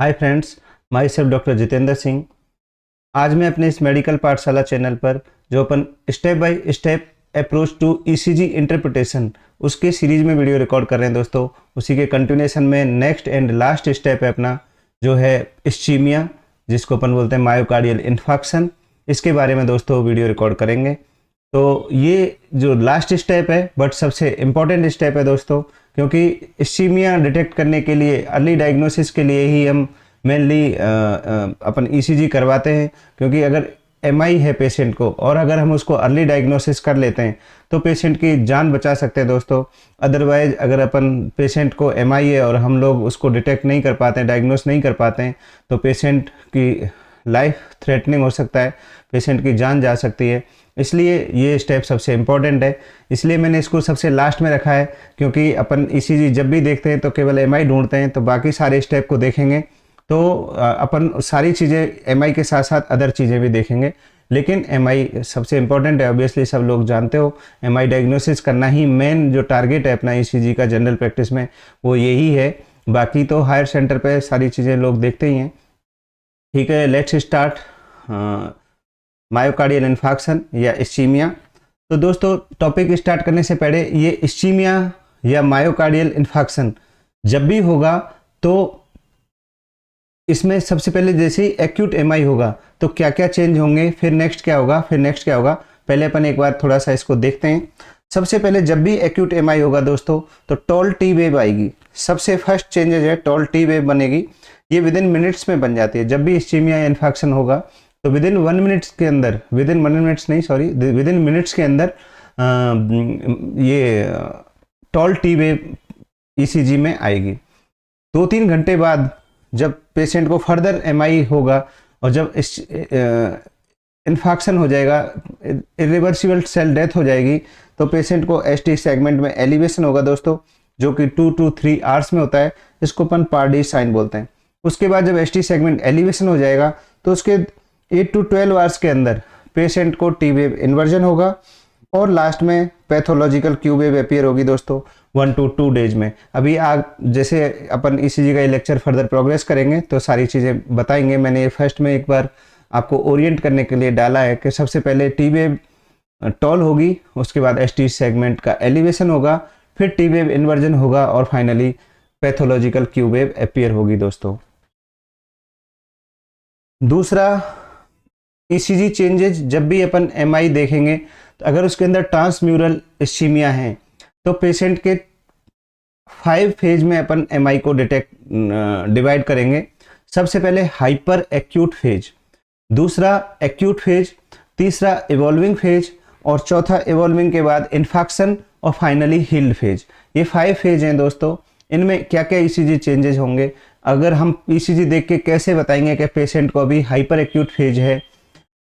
हाय friends, myself doctor Jitendra Singh. आज मैं अपने इस मेडिकल पाठशाला चैनल पर जो अपन step by step approach to ECG interpretation उसके सीरीज में वीडियो रिकॉर्ड कर रहे हैं दोस्तों। उसी के कंटिन्यूएशन में नेक्स्ट एंड लास्ट स्टेप है अपना जो है इस्चीमिया, जिसको अपन बोलते हैं मायोकार्डियल इन्फार्क्शन। इसके बारे में दोस्तों वीडियो रिकॉर्ड करेंगे। तो ये जो लास्ट स्टेप है बट सबसे इम्पॉर्टेंट स्टेप है दोस्तों, क्योंकि इस्चीमिया डिटेक्ट करने के लिए अर्ली डायग्नोसिस के लिए ही हम मेनली अपन ईसीजी करवाते हैं। क्योंकि अगर एमआई है पेशेंट को और अगर हम उसको अर्ली डायग्नोसिस कर लेते हैं तो पेशेंट की जान बचा सकते हैं दोस्तों। अदरवाइज अगर अपन पेशेंट को एमआई है और हम लोग उसको डिटेक्ट नहीं कर पाते हैं, डायग्नोस नहीं कर पाते हैं, तो पेशेंट की लाइफ थ्रेटनिंग हो सकता है, पेशेंट की जान जा सकती है। इसलिए ये स्टेप सबसे इम्पॉर्टेंट है, इसलिए मैंने इसको सबसे लास्ट में रखा है। क्योंकि अपन ईसीजी जब भी देखते हैं तो केवल एमआई ढूंढते हैं, तो बाकी सारे स्टेप को देखेंगे तो अपन सारी चीज़ें एमआई के साथ साथ अदर चीज़ें भी देखेंगे। लेकिन एमआई सबसे इम्पॉर्टेंट है, ऑब्वियसली सब लोग जानते हो। एमआई डायग्नोसिस करना ही मेन जो टारगेट है अपना ईसीजी का जनरल प्रैक्टिस में, वो यही है। बाकी तो हायर सेंटर पे सारी चीज़ें लोग देखते ही हैं। ठीक है, लेट्स स्टार्ट मायोकार्डियल इन्फार्क्शन या इस्चीमिया। तो दोस्तों टॉपिक स्टार्ट करने से पहले ये इस्चीमिया या मायोकार्डियल इन्फार्क्शन जब भी होगा तो इसमें सबसे पहले जैसे ही एक्यूट एमआई होगा तो क्या क्या चेंज होंगे, फिर नेक्स्ट क्या होगा, फिर नेक्स्ट क्या होगा। पहले अपन एक बार थोड़ा सा इसको देखते हैं। सबसे पहले जब भी एक्यूट एमआई होगा दोस्तों तो टॉल टी वेव आएगी। सबसे फर्स्ट चेंजेज है टॉल टी वेव बनेगी। ये विद इन मिनट्स में बन जाती है। जब भी इस्चीमिया इन्फेक्शन होगा तो विद इन 1 मिनट्स के अंदर, विद इन 1 मिनट्स नहीं सॉरी, विद इन मिनट्स के अंदर ये टॉल टी वेव ईसीजी में आएगी। 2-3 घंटे बाद जब पेशेंट को फर्दर एमआई होगा और जब इन्फेक्शन हो जाएगा, इरिवर्सिबल सेल डेथ हो जाएगी, तो पेशेंट को एसटी सेगमेंट में एलिवेशन होगा दोस्तों, जो कि 2 to 3 आवर्स में होता है। इसको अपन पार्डी साइन बोलते हैं। उसके बाद जब एसटी सेगमेंट एलिवेशन हो जाएगा तो उसके 8 to 12 आवर्स के अंदर पेशेंट को टी वेव इन्वर्जन होगा और लास्ट में पैथोलॉजिकल क्यू वेव अपीयर होगी दोस्तों 1 to 2 डेज में। अभी आप जैसे अपन ईसीजी का लेक्चर फर्दर प्रोग्रेस करेंगे तो सारी चीज़ें बताएंगे। मैंने फर्स्ट में एक बार आपको ओरिएंट करने के लिए डाला है कि सबसे पहले टी वेव टॉल होगी, उसके बाद एसटी सेगमेंट का एलिवेशन होगा, फिर टी वेव इन्वर्जन होगा और finally pathological Q wave appear होगी दोस्तों। दूसरा ईसीजी चेंजेस, जब भी अपन एमआई देखेंगे तो अगर उसके अंदर ट्रांसम्यूरल इस्चीमिया है तो पेशेंट के 5 फेज में अपन एमआई को डिवाइड करेंगे। सबसे पहले हाइपर एक्यूट फेज, दूसरा एक्यूट फेज, तीसरा इवॉल्विंग फेज और चौथा इवॉल्विंग के बाद इन्फेक्शन और फाइनली हील्ड फेज। ये 5 फेज हैं दोस्तों। इनमें क्या क्या ईसीजी चेंजेस होंगे, अगर हम ईसीजी देख के कैसे बताएंगे कि पेशेंट को अभी हाइपर एक्यूट फेज है,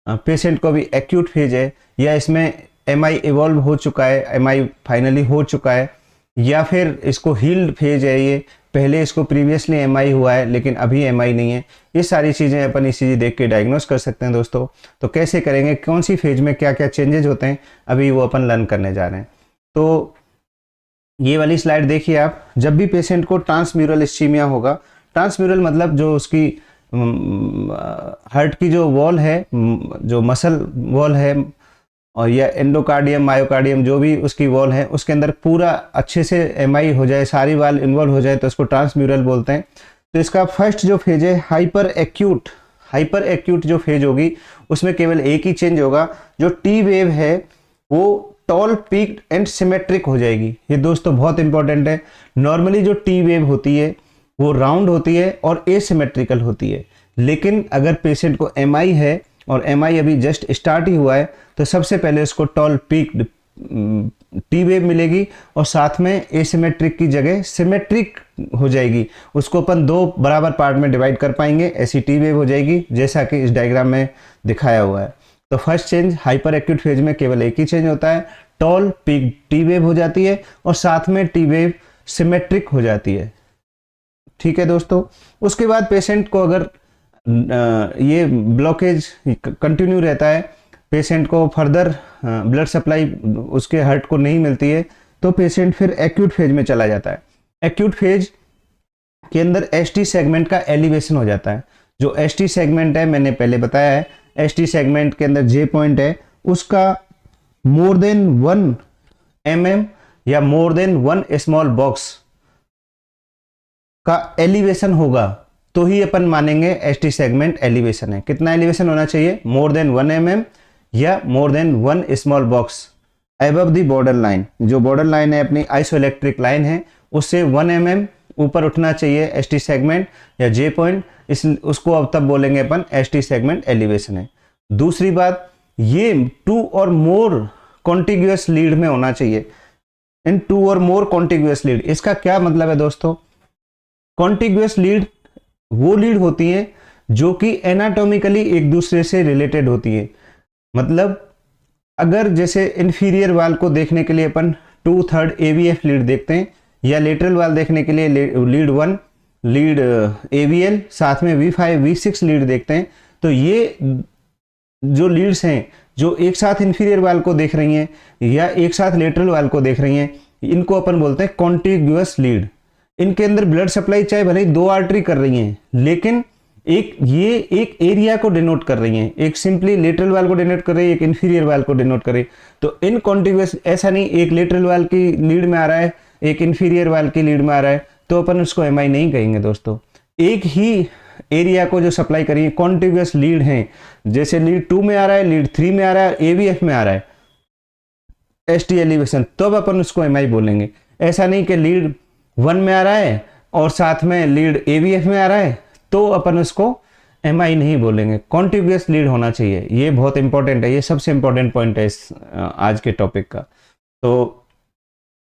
पेशेंट को भी एक्यूट फेज है, या इसमें एमआई इवॉल्व हो चुका है, एमआई फाइनली हो चुका है, या फिर इसको हील्ड फेज है, ये पहले इसको प्रीवियसली एमआई हुआ है लेकिन अभी एमआई नहीं है। ये सारी चीज़ें अपन ईसीजी देख के डायग्नोस कर सकते हैं दोस्तों। तो कैसे करेंगे, कौन सी फेज में क्या क्या चेंजेस होते हैं, अभी वो अपन लर्न करने जा रहे हैं। तो ये वाली स्लाइड देखिए आप। जब भी पेशेंट को ट्रांसम्यूरल इस्चीमिया होगा, ट्रांसम्यूरल मतलब जो उसकी हार्ट की जो वॉल है, जो मसल वॉल है, और या एंडोकार्डियम मायोकार्डियम जो भी उसकी वॉल है, उसके अंदर पूरा अच्छे से एमआई हो जाए, सारी वॉल इन्वॉल्व हो जाए, तो उसको ट्रांसम्यूरल बोलते हैं। तो इसका फर्स्ट जो फेज है हाइपर एक्यूट जो फेज होगी उसमें केवल एक ही चेंज होगा, जो टी वेव है वो टॉल पीक्ड एंड सिमेट्रिक हो जाएगी। ये दोस्तों बहुत इंपॉर्टेंट है। नॉर्मली जो टी वेव होती है वो राउंड होती है और एसिमेट्रिकल होती है, लेकिन अगर पेशेंट को एमआई है और एमआई अभी जस्ट स्टार्ट ही हुआ है तो सबसे पहले उसको टॉल पीक्ड टी वेव मिलेगी और साथ में एसिमेट्रिक की जगह सिमेट्रिक हो जाएगी। उसको अपन 2 बराबर पार्ट में डिवाइड कर पाएंगे, ऐसी टी वेव हो जाएगी जैसा कि इस डायग्राम में दिखाया हुआ है। तो first change hyper acute phase में केवल एक ही चेंज होता है, टॉल पीक्ड टी वेव हो जाती है और साथ में टी वेव सिमेट्रिक हो जाती है। ठीक है दोस्तों। उसके बाद पेशेंट को अगर ये ब्लॉकेज कंटिन्यू रहता है, पेशेंट को फर्दर ब्लड सप्लाई उसके हार्ट को नहीं मिलती है, तो पेशेंट फिर एक्यूट फेज में चला जाता है। एक्यूट फेज के अंदर एसटी सेगमेंट का एलिवेशन हो जाता है। जो एसटी सेगमेंट है मैंने पहले बताया है, एसटी सेगमेंट के अंदर जे पॉइंट है उसका मोर देन 1 mm या मोर देन 1 स्मॉल बॉक्स का एलिवेशन होगा तो ही अपन मानेंगे एसटी सेगमेंट एलिवेशन है। कितना एलिवेशन होना चाहिए? मोर देन 1 mm या more then 1 small box above the border line. जो बॉर्डर लाइन है अपनी आइसोइलेक्ट्रिक लाइन है उससे 1 mm ऊपर उठना चाहिए एसटी सेगमेंट या जे पॉइंट, इस उसको अब तब बोलेंगे अपन एसटी सेगमेंट एलिवेशन है। दूसरी बात, ये 2 और मोर कॉन्टिग्यूअस लीड में होना चाहिए। इन 2 और मोर कॉन्टिग्यूअस लीड, इसका क्या मतलब है दोस्तों? कॉन्टिग्यूअस लीड वो लीड होती है जो कि एनाटॉमिकली एक दूसरे से रिलेटेड होती है। मतलब अगर जैसे इंफीरियर वाल को देखने के लिए अपन 2/3 AVF लीड देखते हैं, या लेटरल वाल देखने के लिए लीड 1 लीड AVL साथ में V5 V6 लीड देखते हैं, तो ये जो लीड्स हैं जो एक साथ इंफीरियर वाल को देख रही हैं या एक साथ लेटरल वाल को देख रही हैं, इनको अपन बोलते हैं कॉन्टिग्यूअस लीड। इनके अंदर ब्लड सप्लाई चाहे भले ही 2 आर्टरी कर रही हैं, लेकिन ये एक एरिया को डिनोट कर रही हैं। एक सिंपली लेटरल वाल को डिनोट कर रही है, एक इंफीरियर वाल को डिनोट कर रही है। तो इन कॉन्टिग्यूअस, ऐसा नहीं एक लेटरल वाल की लीड में आ रहा है एक इंफीरियर वाल की लीड में आ रहा है तो अपन उसको MI नहीं कहेंगे दोस्तों। एक ही एरिया को जो सप्लाई करिए कॉन्टिग्यूअस लीड हैं, जैसे लीड 2 में आ रहा है, लीड 3 में आ रहा है, AVF में आ रहा है एसटी एलिवेशन, तब अपन उसको MI बोलेंगे। ऐसा नहीं कि लीड 1 में आ रहा है और साथ में लीड AVF में आ रहा है तो अपन उसको MI नहीं बोलेंगे। कॉन्टिग्यूअस लीड होना चाहिए, ये बहुत इंपॉर्टेंट है, ये सबसे इंपॉर्टेंट पॉइंट है इस आज के टॉपिक का। तो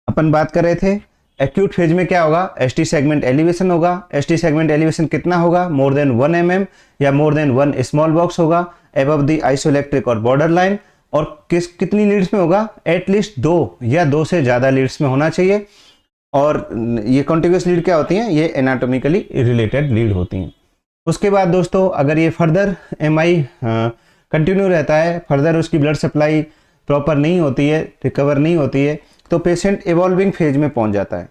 अपन बात कर रहे थे एक्यूट फेज में क्या होगा? एसटी सेगमेंट एलिवेशन होगा। एसटी सेगमेंट एलिवेशन कितना होगा? मोर देन 1 mm या मोर देन 1 स्मॉल बॉक्स होगा अबव द आइसोइलेक्ट्रिक और बॉर्डर लाइन। और कितनी लीड्स में होगा? एटलीस्ट 2 या 2 से ज्यादा लीड्स में होना चाहिए। और ये कॉन्टिग्यूअस लीड क्या होती हैं? ये एनाटॉमिकली रिलेटेड लीड होती हैं। उसके बाद दोस्तों अगर ये फर्दर MI कंटिन्यू रहता है, फर्दर उसकी ब्लड सप्लाई प्रॉपर नहीं होती है, रिकवर नहीं होती है, तो पेशेंट इवॉल्विंग फेज में पहुंच जाता है।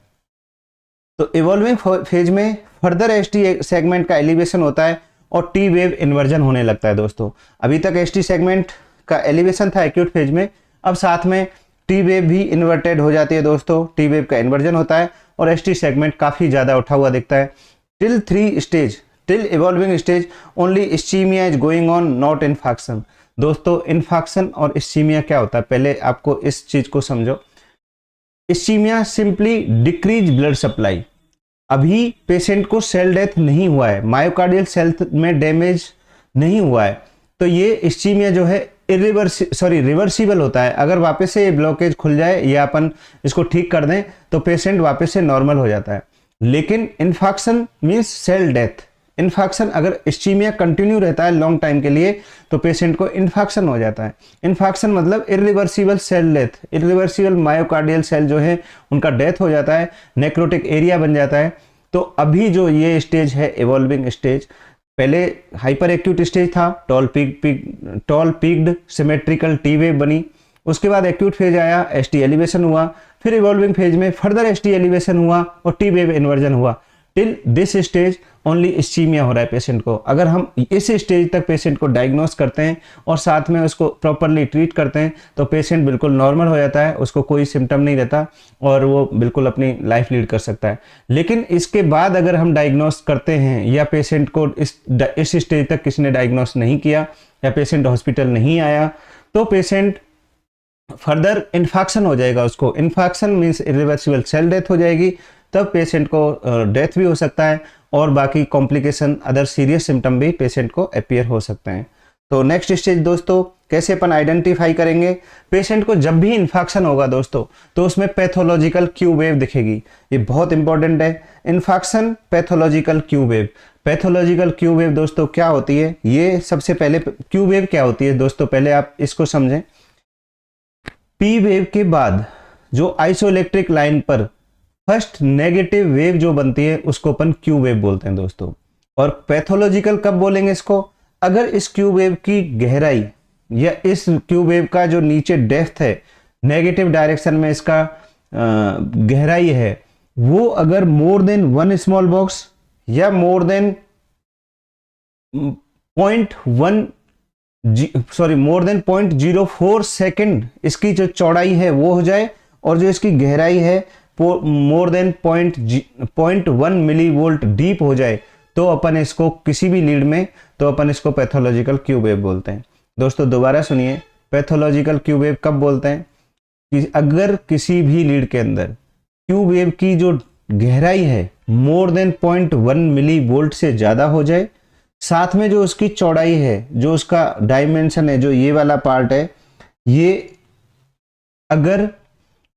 तो इवॉल्विंग फेज में फर्दर एसटी सेगमेंट का एलिवेशन होता है और टी वेव इन्वर्जन होने लगता है दोस्तों। अभी तक एसटी सेगमेंट का एलिवेशन था एक्यूट फेज में, अब साथ में टी वेव भी इन्वर्टेड हो जाती है दोस्तों, टी वेव का इन्वर्जन होता है और एसटी सेगमेंट काफी ज्यादा उठा हुआ दिखता है। Till 3 stage, till evolving stage only ischaemia is going on, not infarction. दोस्तों इन्फाक्शन और इस्चीमिया क्या होता है, पहले आपको इस चीज को समझो। Ischaemia simply decrease blood supply. अभी पेशेंट को सेल डेथ नहीं हुआ है, मायोकार्डियल सेल में डैमेज नहीं हुआ है, तो ये इस्चीमिया जो है रिवर्सिबल होता है। अगर वापस से ये ब्लॉकेज खुल जाए या अपन इसको ठीक कर दें तो पेशेंट वापस से नॉर्मल हो जाता है। लेकिन infarction means cell death. Infarction अगर इस्चीमिया कंटिन्यू रहता है लॉन्ग टाइम के लिए तो पेशेंट को इन्फाक्शन हो जाता है। इन्फाक्शन मतलब irreversible cell death, irreversible myocardial cell जो है उनका डेथ हो जाता है, नेक्रोटिक एरिया बन जाता है। तो अभी जो ये स्टेज है इवॉल्विंग स्टेज, पहले हाइपर एक्यूट स्टेज था, tall peaked symmetrical T wave बनी, उसके बाद एक्यूट फेज आया, एसटी एलिवेशन हुआ, फिर इवॉल्विंग फेज में फर्दर एसटी एलिवेशन हुआ और टी वेव इन्वर्जन हुआ। Till this stage only ischaemia हो रहा है पेशेंट को। अगर हम इस स्टेज तक पेशेंट को डायग्नोस करते हैं और साथ में उसको प्रॉपरली ट्रीट करते हैं तो पेशेंट बिल्कुल नॉर्मल हो जाता है, उसको कोई सिम्टम नहीं रहता और वो बिल्कुल अपनी लाइफ लीड कर सकता है। लेकिन इसके बाद अगर हम डायग्नोस करते हैं या पेशेंट को इस स्टेज तक किसी ने डायग्नोस नहीं किया या पेशेंट हॉस्पिटल नहीं आया तो पेशेंट फर्दर इन्फेक्शन हो जाएगा। उसको infection means irreversible cell death हो जाएगी, तब पेशेंट को डेथ भी हो सकता है और बाकी कॉम्प्लिकेशन अदर सीरियस सिम्टम भी पेशेंट को अपीयर हो सकते हैं। तो नेक्स्ट स्टेज दोस्तों कैसे अपन आइडेंटिफाई करेंगे? पेशेंट को जब भी इन्फेक्शन होगा दोस्तों तो उसमें पैथोलॉजिकल क्यू वेव दिखेगी, ये बहुत इंपॉर्टेंट है। Infection pathological Q wave, pathological Q wave दोस्तों क्या होती है? ये सबसे पहले क्यू वेव क्या होती है दोस्तों, पहले आप इसको समझें। पी वेव के बाद जो आइसोइलेक्ट्रिक लाइन पर फर्स्ट नेगेटिव वेव जो बनती है उसको अपन क्यू वेव बोलते हैं दोस्तों। और पैथोलॉजिकल कब बोलेंगे इसको? अगर इस क्यू वेव की गहराई या इस क्यू वेव का जो नीचे डेप्थ है, नेगेटिव डायरेक्शन में इसका गहराई है, वो अगर मोर देन 1 स्मॉल बॉक्स या मोर देन 0.04 सेकेंड इसकी जो चौड़ाई है वो हो जाए, और जो इसकी गहराई है more than 0.1 millivolt deep हो जाए, तो अपन इसको किसी भी लीड में, तो अपन इसको पैथोलॉजिकल क्यू वेव बोलते हैं। दोस्तों दोबारा सुनिए, पैथोलॉजिकल क्यू वेव कब बोलते हैं कि अगर किसी भी लीड के अंदर क्यू वेव की जो गहराई है मोर देन 0.1 मिली वोल्ट से ज़्यादा हो जाए, साथ में जो उसकी चौड़ाई है, जो उसका डायमेंशन है, जो ये वाला पार्ट है, ये अगर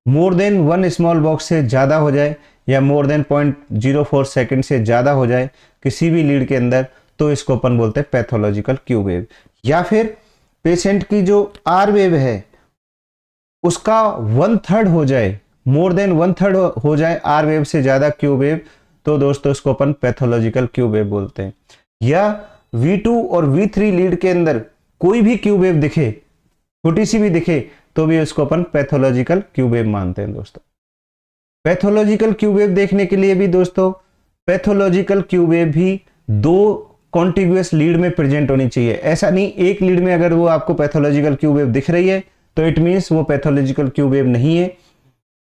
मोर देन 1 स्मॉल बॉक्स से ज़्यादा हो जाए या मोर देन 0.04 सेकेंड से ज़्यादा हो जाए किसी भी लीड के अंदर, तो इसको अपन बोलते हैं पैथोलॉजिकल क्यू वेव। या फिर पेशेंट की जो आर वेव है उसका 1/3 हो जाए, मोर देन 1/3 हो जाए आर वेव से ज़्यादा क्यू वेव, तो दोस्तों इसको अपन पैथोलॉजिकल क्यू वेव बोलते हैं। या V2 और V3 लीड के अंदर कोई भी क्यू वेव दिखे, छोटी सी भी दिखे, तो भी उसको अपन पैथोलॉजिकल क्यू वेव मानते हैं। दोस्तों पैथोलॉजिकल क्यू वेव देखने के लिए भी दोस्तों पैथोलॉजिकल क्यू वेव भी 2 कॉन्टिग्यूअस लीड में प्रेजेंट होनी चाहिए। ऐसा नहीं एक लीड में अगर वो आपको पैथोलॉजिकल क्यू वेव दिख रही है तो इट मीन्स वो पैथोलॉजिकल क्यू वेव नहीं है।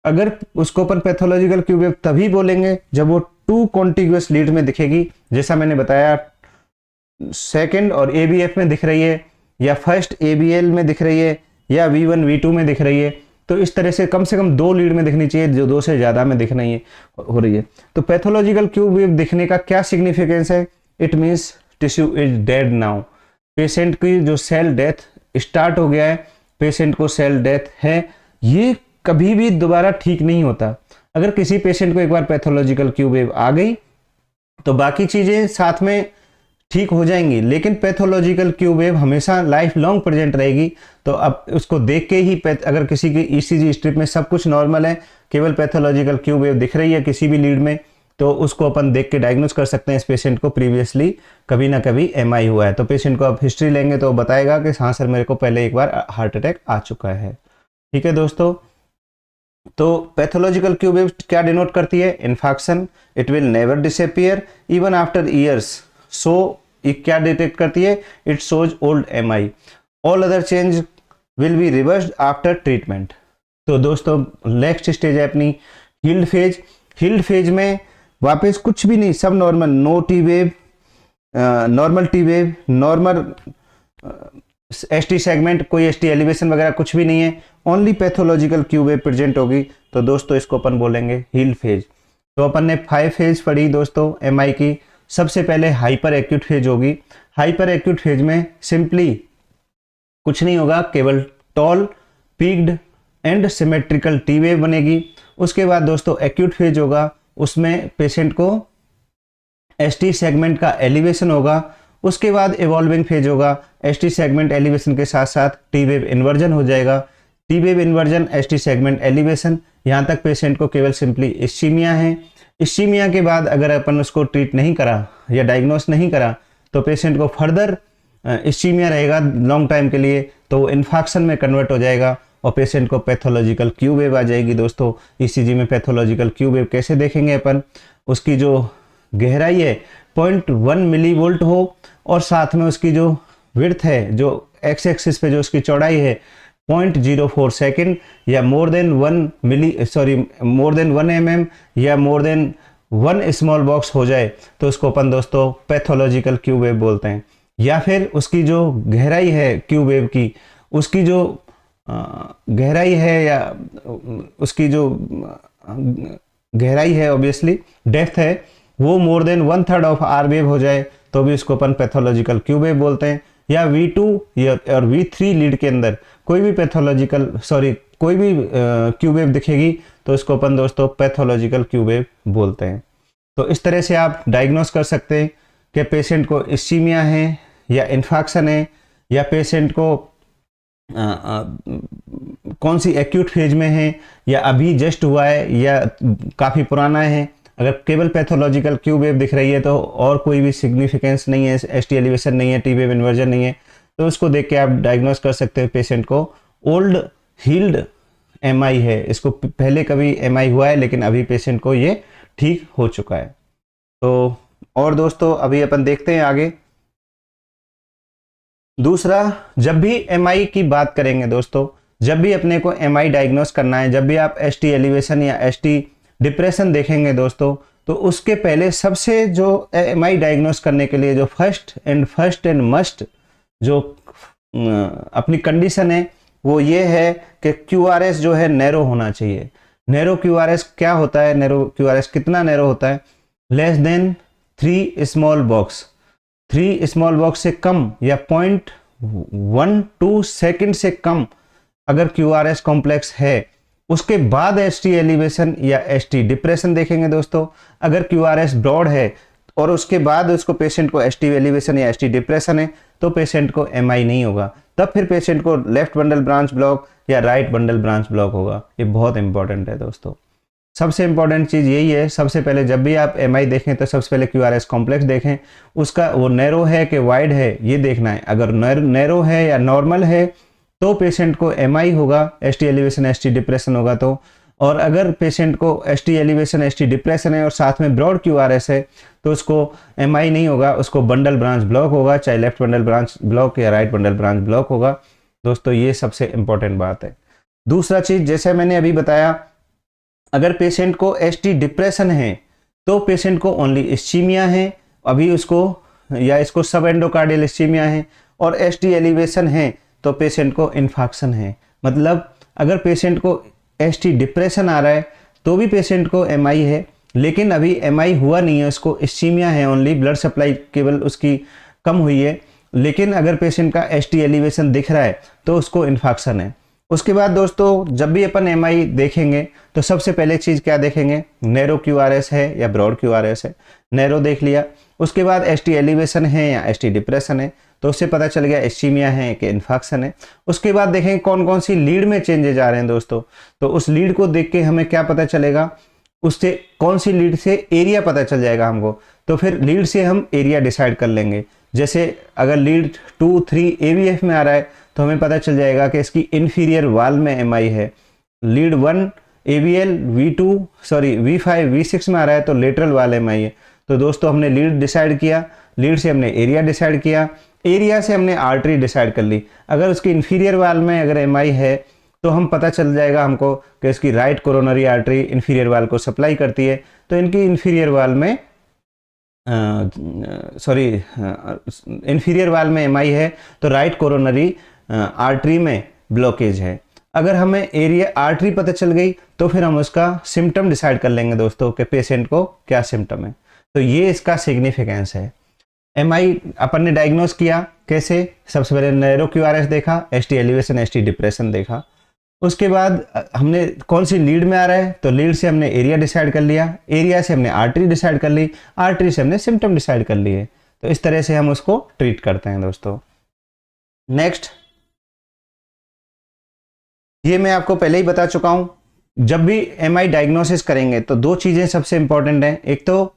अगर उसको अपन पैथोलॉजिकल क्यू वेव तभी बोलेंगे जब वो 2 कॉन्टिग्यूअस लीड में दिखेगी, जैसा मैंने बताया सेकंड और ABF में दिख रही है, या फर्स्ट ABL में दिख रही है, या V1 V2 में दिख रही है। तो इस तरह से कम 2 लीड में दिखनी चाहिए, जो 2 से ज़्यादा में दिख रही है हो रही है। तो पैथोलॉजिकल क्यू वेव दिखने का क्या सिग्निफिकेंस है? It means tissue is dead now, patient की जो सेल डेथ स्टार्ट हो गया है, पेशेंट को सेल डेथ है, ये कभी भी दोबारा ठीक नहीं होता। अगर किसी पेशेंट को एक बार पैथोलॉजिकल क्यू वेव आ गई तो बाकी चीज़ें साथ में ठीक हो जाएंगी, लेकिन पैथोलॉजिकल क्यू वेव हमेशा लाइफ लॉन्ग प्रेजेंट रहेगी। तो अब उसको देख के ही अगर किसी की ECG स्ट्रिप में सब कुछ नॉर्मल है, केवल पैथोलॉजिकल क्यू वेव दिख रही है किसी भी लीड में, तो उसको अपन देख के डायग्नोस कर सकते हैं इस पेशेंट को प्रीवियसली कभी ना कभी MI हुआ है। तो पेशेंट को आप हिस्ट्री लेंगे तो बताएगा कि हाँ सर मेरे को पहले एक बार हार्ट अटैक आ चुका है। ठीक है दोस्तों, तो पैथोलॉजिकल क्यू वेव क्या डिनोट करती है? Infection, it will never disappear even after years. So ये क्या डिटेक्ट करती है? It shows old MI, all other change will be reversed after treatment. तो दोस्तों नेक्स्ट स्टेज है अपनी हील्ड फेज। हील्ड फेज में वापस कुछ भी नहीं, सब normal, no T wave, normal T wave, normal ST segment, कोई ST एलिवेशन वगैरह कुछ भी नहीं है, only pathological Q wave present होगी। तो दोस्तों इसको अपन बोलेंगे हील्ड फेज। तो अपन ने 5 फेज पढ़ी दोस्तों MI की। सबसे पहले हाइपर एक्यूट फेज होगी। हाइपर एक्यूट फेज में सिंपली कुछ नहीं होगा, केवल tall, peaked and symmetrical T wave बनेगी। उसके बाद दोस्तों एक्यूट फेज होगा, उसमें पेशेंट को ST सेगमेंट का एलिवेशन होगा। उसके बाद इवॉल्विंग फेज होगा, ST सेगमेंट एलिवेशन के साथ साथ टी वेव इन्वर्जन हो जाएगा। T wave inversion, ST segment elevation, यहाँ तक पेशेंट को केवल सिंपली इस्चीमिया है। इस्चीमिया के बाद अगर अपन उसको ट्रीट नहीं करा या डायग्नोस नहीं करा तो पेशेंट को फर्दर इस्चीमिया रहेगा लॉन्ग टाइम के लिए, तो इन्फेक्शन में कन्वर्ट हो जाएगा और पेशेंट को पैथोलॉजिकल क्यू वेव आ जाएगी। दोस्तों ECG में पैथोलॉजिकल क्यू वेव कैसे देखेंगे अपन? उसकी जो गहराई है 0.1 मिली वोल्ट हो, और साथ में उसकी जो विड्थ है, जो एक्स एक्सिस पे जो उसकी चौड़ाई है 0.04 सेकेंड, या मोर देन 1 mm या मोर देन 1 स्मॉल बॉक्स हो जाए, तो उसको अपन दोस्तों पैथोलॉजिकल क्यू वेव बोलते हैं। या फिर उसकी जो गहराई है क्यू वेव की, उसकी जो गहराई है या उसकी जो गहराई है ऑब्वियसली डेप्थ है, वो more than 1/3 of R wave हो जाए, तो भी उसको अपन पैथोलॉजिकल क्यू वेव बोलते हैं। या V2 और V3 लीड के अंदर कोई भी कोई भी क्यू वेव दिखेगी तो इसको अपन दोस्तों पैथोलॉजिकल क्यू वेव बोलते हैं। तो इस तरह से आप डायग्नोस कर सकते हैं कि पेशेंट को इस्चीमिया है या इन्फेक्शन है, या पेशेंट को कौन सी एक्यूट फेज में है, या अभी जस्ट हुआ है, या काफ़ी पुराना है। अगर केवल पैथोलॉजिकल क्यू वेव दिख रही है तो और कोई भी सिग्निफिकेंस नहीं है, ST एलिवेशन नहीं है, टी वेव इन्वर्जन नहीं है, तो उसको देख के आप डायग्नोस कर सकते हैं पेशेंट को ओल्ड हील्ड MI है, इसको पहले कभी MI हुआ है लेकिन अभी पेशेंट को ये ठीक हो चुका है। तो और दोस्तों अभी अपन देखते हैं आगे। दूसरा, जब भी MI की बात करेंगे दोस्तों, जब भी अपने को MI डायग्नोस करना है, जब भी आप ST एलिवेशन या ST डिप्रेशन देखेंगे दोस्तों, तो उसके पहले सबसे जो MI डायग्नोस करने के लिए जो फर्स्ट एंड मस्ट जो अपनी कंडीशन है वो ये है कि QRS जो है नैरो होना चाहिए। नैरो QRS क्या होता है? नैरो QRS कितना नैरो होता है? Less than 3 small box, 3 small box से कम या 0.12 सेकंड से कम अगर QRS कॉम्प्लेक्स है, उसके बाद ST एलिवेशन या ST डिप्रेशन देखेंगे दोस्तों। अगर QRS ब्रॉड है और उसके बाद उसको पेशेंट को ST एलिवेशन या ST डिप्रेशन है, तो पेशेंट को MI नहीं होगा, तब फिर पेशेंट को लेफ्ट बंडल ब्रांच ब्लॉक या राइट बंडल ब्रांच ब्लॉक होगा। ये बहुत इंपॉर्टेंट है दोस्तों। सबसे इंपॉर्टेंट चीज़ यही है, सबसे पहले जब भी आप MI देखें तो सबसे पहले QRS कॉम्प्लेक्स देखें, उसका वो नैरो है कि वाइड है ये देखना है। अगर नैरो है या नॉर्मल है तो पेशेंट को MI होगा, ST एलिवेशन ST डिप्रेशन होगा तो। और अगर पेशेंट को ST एलिवेशन ST डिप्रेशन है और साथ में ब्रॉड QRS है तो उसको MI नहीं होगा, उसको बंडल ब्रांच ब्लॉक होगा, चाहे लेफ्ट बंडल ब्रांच ब्लॉक या राइट बंडल ब्रांच ब्लॉक होगा दोस्तों। ये सबसे इंपॉर्टेंट बात है। दूसरा चीज़, जैसे मैंने अभी बताया, अगर पेशेंट को ST डिप्रेशन है तो पेशेंट को ओनली इस्चीमिया है अभी उसको, या इसको सब एंडोकार्डियल इस्चीमिया है, और ST एलिवेशन है तो पेशेंट को इन्फाक्शन है। मतलब अगर पेशेंट को ST डिप्रेशन आ रहा है तो भी पेशेंट को MI है, लेकिन अभी MI हुआ नहीं है, उसको इस्चीमिया है, ओनली ब्लड सप्लाई केवल उसकी कम हुई है। लेकिन अगर पेशेंट का ST एलिवेशन दिख रहा है तो उसको इन्फाक्शन है। उसके बाद दोस्तों जब भी अपन MI देखेंगे तो सबसे पहले चीज़ क्या देखेंगे? नैरो QRS है या ब्रॉड QRS है। नैरो देख लिया, उसके बाद ST एलिवेशन है या ST डिप्रेशन है, तो उससे पता चल गया इस्चीमिया है कि इन्फेक्शन है। उसके बाद देखेंगे कौन कौन सी लीड में चेंजेज आ रहे हैं दोस्तों, तो उस लीड को देख के हमें क्या पता चलेगा? उससे कौन सी लीड से एरिया पता चल जाएगा हमको, तो फिर लीड से हम एरिया डिसाइड कर लेंगे। जैसे अगर लीड 2, 3 AVF में आ रहा है तो हमें पता चल जाएगा कि इसकी इन्फीरियर वाल में MI है। लीड 1 AVL V5 V6 में आ रहा है तो लेटरल वाल MI है। तो दोस्तों हमने लीड डिसाइड किया, लीड से हमने एरिया डिसाइड किया, एरिया से हमने आर्टरी डिसाइड कर ली। अगर उसकी इन्फीरियर वाल में अगर MI है तो हम पता चल जाएगा हमको कि इसकी राइट कोरोनरी आर्टरी इन्फीरियर वाल को सप्लाई करती है, तो इनकी इन्फीरियर वाल में इन्फीरियर वाल में MI है तो राइट कोरोनरी आर्टरी में ब्लॉकेज है। अगर हमें एरिया आर्टरी पता चल गई तो फिर हम उसका सिम्टम डिसाइड कर लेंगे दोस्तों कि पेशेंट को क्या सिम्टम है। तो ये इसका सिग्निफिकेंस है। MI अपन ने डायग्नोस किया कैसे? सबसे पहले नैरो QRS देखा, ST एलिवेशन ST डिप्रेशन देखा। उसके बाद हमने कौन सी लीड में आ रहा है तो लीड से हमने एरिया डिसाइड कर लिया, एरिया से हमने आर्टरी डिसाइड कर ली, आर्टरी से हमने सिम्टम डिसाइड कर लिए। तो इस तरह से हम उसको ट्रीट करते हैं दोस्तों। नेक्स्ट, ये मैं आपको पहले ही बता चुका हूं, जब भी MI डायग्नोसिस करेंगे तो दो चीजें सबसे इंपॉर्टेंट हैं। एक तो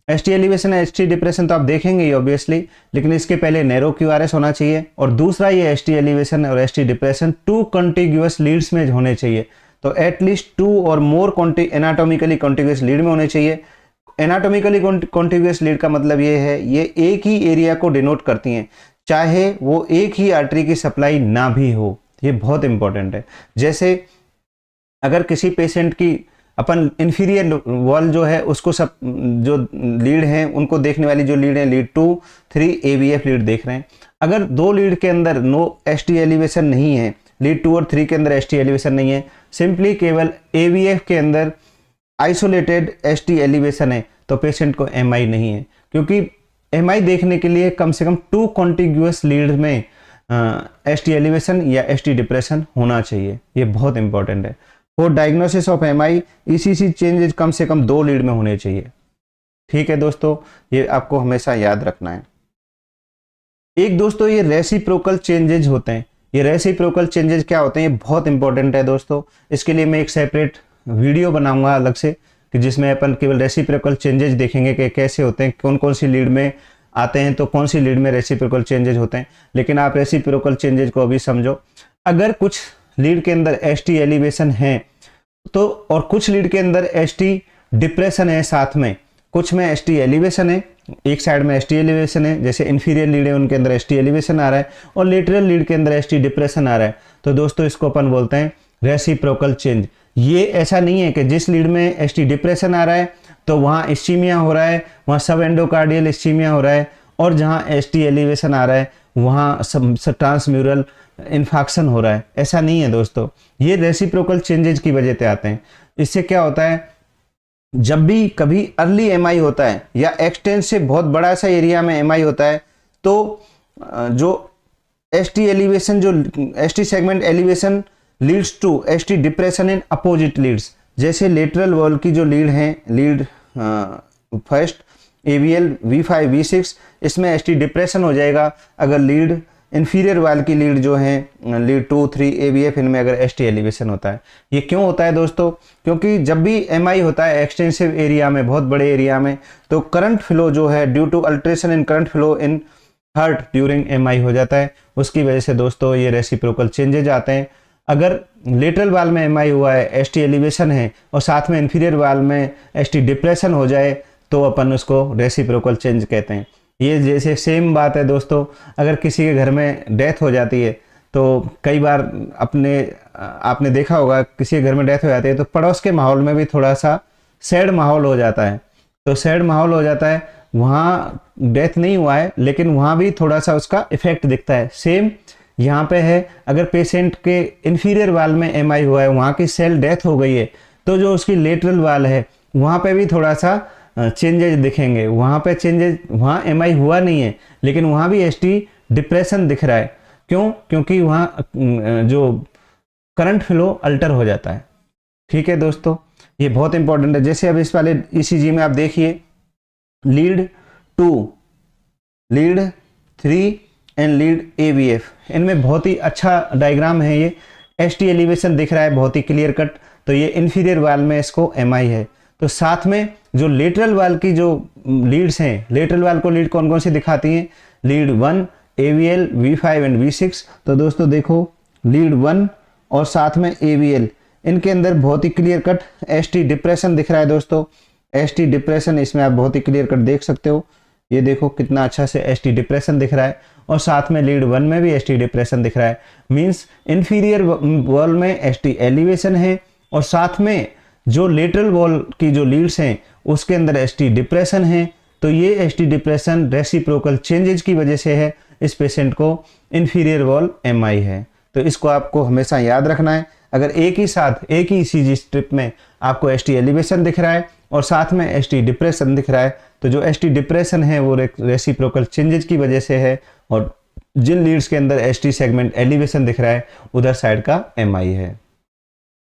ST एलिवेशन है ST डिप्रेशन तो आप देखेंगे ही ऑब्वियसली, लेकिन इसके पहले नैरो QRS होना चाहिए, और दूसरा ये ST एलिवेशन और ST डिप्रेशन 2 कॉन्टिग्यूअस लीड्स में होने चाहिए। तो एटलीस्ट 2 और मोर एनाटॉमिकली कॉन्टिग्यूअस लीड में होने चाहिए। एनाटॉमिकली कॉन्टिग्यूअस लीड का मतलब ये है, ये एक ही एरिया को डिनोट करती हैं, चाहे वो एक ही आर्टरी की सप्लाई ना भी हो। ये बहुत इंपॉर्टेंट है। जैसे अगर किसी पेशेंट की अपन इन्फीरियर वॉल जो है उसको सब जो लीड हैं उनको देखने वाली जो लीड है लीड 2, 3 AVF लीड देख रहे हैं। अगर दो लीड के अंदर नो ST एलिवेशन नहीं है, लीड 2 और 3 के अंदर ST एलिवेशन नहीं है, सिंपली केवल AVF के अंदर आइसोलेटेड ST एलिवेशन है, तो पेशेंट को MI नहीं है। क्योंकि MI देखने के लिए कम से कम 2 कॉन्टिग्यूअस लीड में ST एलिवेशन या ST डिप्रेशन होना चाहिए। ये बहुत इंपॉर्टेंट है। For diagnosis of MI ECC changes कम से कम 2 लीड में होने चाहिए। ठीक है दोस्तों, ये आपको हमेशा याद रखना है। एक दोस्तों ये रेसिप्रोकल चेंजेज होते हैं। ये रेसिप्रोकल चेंजेस क्या होते हैं, ये बहुत इंपॉर्टेंट है दोस्तों। इसके लिए मैं एक सेपरेट वीडियो बनाऊंगा अलग से, कि जिसमें अपन केवल रेसिप्रोकल चेंजेस देखेंगे कि कैसे होते हैं, कौन कौन सी लीड में आते हैं, तो कौन सी लीड में रेसिप्रोकल चेंजेस होते हैं। लेकिन आप रेसिप्रोकल चेंजेस को अभी समझो। अगर कुछ लीड के अंदर एस टी एलिवेशन है तो, और कुछ लीड के अंदर एस टी डिप्रेशन है साथ में, कुछ में एस टी एलिवेशन है, एक साइड में एस टी एलिवेशन है, जैसे इन्फीरियर लीड है उनके अंदर एस टी एलिवेशन आ रहा है और लेटरल लीड के अंदर एस टी डिप्रेशन आ रहा है। तो दोस्तों इसको अपन बोलते हैं रेसिप्रोकल चेंज। ये ऐसा नहीं है कि जिस लीड में एस टी डिप्रेशन आ रहा है तो वहाँ इस्चीमिया हो रहा है, वहाँ सब एंडोकार्डियल इस्चीमिया हो रहा है, और जहाँ एस टी एलिवेशन आ रहा है वहाँ सब ट्रांसम्यूरल इन्फाक्शन हो रहा है। ऐसा नहीं है दोस्तों, ये रेसिप्रोकल चेंजेज की वजह से आते हैं। इससे क्या होता है, जब भी कभी अर्ली एमआई होता है या एक्सटेंस से बहुत बड़ा सा एरिया में एमआई होता है तो जो एसटी एलिवेशन, जो ST segment elevation leads to ST depression in opposite leads. जैसे लेटरल वॉल की जो लीड है, lead first AVL V5 V6, इसमें एसटी डिप्रेशन हो जाएगा अगर लीड इन्फीरियर वाल की लीड जो है लीड 2, 3 AVF, इनमें अगर एसटी एलिवेशन होता है। ये क्यों होता है दोस्तों, क्योंकि जब भी एमआई होता है एक्सटेंसिव एरिया में, बहुत बड़े एरिया में, तो करंट फ्लो जो है due to alteration in current flow in heart during MI हो जाता है। उसकी वजह से दोस्तों ये रेसिप्रोकल चेंजेज आते हैं। अगर लेटरल वाल में एमआई हुआ है, एसटी एलिवेशन है और साथ में इन्फीरियर वाल में एसटी डिप्रेशन हो जाए तो अपन उसको रेसिप्रोकल चेंज कहते हैं। ये जैसे सेम बात है दोस्तों, अगर किसी के घर में डेथ हो जाती है तो कई बार आपने देखा होगा किसी के घर में डेथ हो जाती है तो पड़ोस के माहौल में भी थोड़ा सा सैड माहौल हो जाता है। तो सैड माहौल हो जाता है, वहाँ डेथ नहीं हुआ है लेकिन वहाँ भी थोड़ा सा उसका इफेक्ट दिखता है। सेम यहाँ पे है, अगर पेशेंट के इन्फीरियर वाल में एमआई हुआ है, वहाँ की सेल डेथ हो गई है, तो जो उसकी लेटरल वाल है वहाँ पे भी थोड़ा सा चेंजेज दिखेंगे। वहाँ पे चेंजेज, वहाँ एमआई हुआ नहीं है लेकिन वहाँ भी एसटी डिप्रेशन दिख रहा है। क्यों? क्योंकि वहाँ जो करंट फ्लो अल्टर हो जाता है। ठीक है दोस्तों, ये बहुत इंपॉर्टेंट है। जैसे अब इस वाले ईसीजी में आप देखिए lead 2, lead 3 and lead AVF, इनमें बहुत ही अच्छा डायग्राम है। ये एसटी एलिवेशन दिख रहा है बहुत ही क्लियर कट, तो ये इन्फीरियर वाल में इसको एमआई है। तो साथ में जो लेटरल वाल की जो लीड्स हैं, लेटरल वाल को लीड कौन कौन सी दिखाती हैं, lead 1 AVL V5 and V6। तो दोस्तों देखो लीड 1 और साथ में AVL, इनके अंदर बहुत ही क्लियर कट एसटी डिप्रेशन दिख रहा है दोस्तों। एसटी डिप्रेशन इसमें आप बहुत ही क्लियर कट देख सकते हो। ये देखो कितना अच्छा से एसटी डिप्रेशन दिख रहा है और साथ में लीड 1 में भी एसटी डिप्रेशन दिख रहा है। मींस इन्फीरियर वॉल में एसटी एलिवेशन है और साथ में जो लेटरल वॉल की जो लीड्स हैं उसके अंदर एसटी डिप्रेशन है। तो ये एसटी डिप्रेशन रेसिप्रोकल चेंजेज की वजह से है। इस पेशेंट को इन्फीरियर वॉल एमआई है। तो इसको आपको हमेशा याद रखना है। अगर एक ही साथ एक ही ईसीजी स्ट्रिप में आपको एसटी एलिवेशन दिख रहा है और साथ में एसटी डिप्रेशन दिख रहा है, तो जो एसटी डिप्रेशन है वो रेसिप्रोकल चेंजेज की वजह से है, और जिन लीड्स के अंदर एसटी सेगमेंट एलिवेशन दिख रहा है उधर साइड का एमआई है।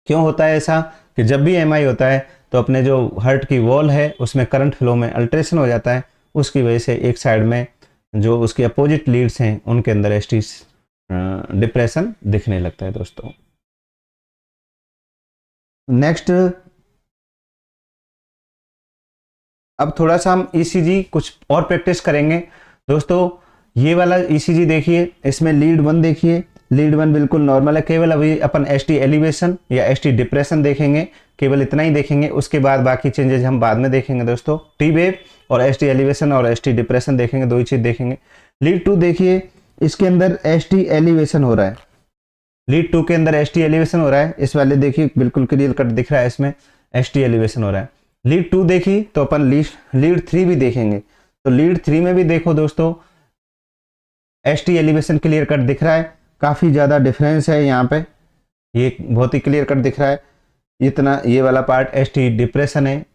क्यों होता है ऐसा कि जब भी एमआई होता है तो अपने जो हार्ट की वॉल है उसमें करंट फ्लो में अल्ट्रेशन हो जाता है। उसकी वजह से एक साइड में जो उसके अपोजिट लीड्स हैं उनके अंदर एसटी डिप्रेशन दिखने लगता है दोस्तों। नेक्स्ट, अब थोड़ा सा हम ईसीजी कुछ और प्रैक्टिस करेंगे दोस्तों। ये वाला ईसीजी देखिए, इसमें लीड 1 देखिए, लीड 1 बिल्कुल नॉर्मल है। केवल अभी अपन एसटी एलिवेशन या एसटी डिप्रेशन देखेंगे, केवल इतना ही देखेंगे। उसके बाद बाकी चेंजेस हम बाद में देखेंगे दोस्तों। टी वेव और एसटी एलिवेशन और एसटी डिप्रेशन देखेंगे, दो ही चीज देखेंगे। लीड 2 देखिए, इसके अंदर एसटी एलिवेशन हो रहा है। लीड 2 के अंदर एसटी एलिवेशन हो रहा है। इस वाले देखिए बिल्कुल क्लियर कट दिख रहा है, इसमें एसटी एलिवेशन हो रहा है। लीड 2 देखी तो अपन लीड 3 भी देखेंगे। तो लीड 3 में भी देखो दोस्तों एसटी एलिवेशन क्लियर कट दिख रहा है। काफ़ी ज़्यादा डिफरेंस है यहाँ पे, ये बहुत ही क्लियर कट दिख रहा है। इतना ये वाला पार्ट एसटी डिप्रेशन है,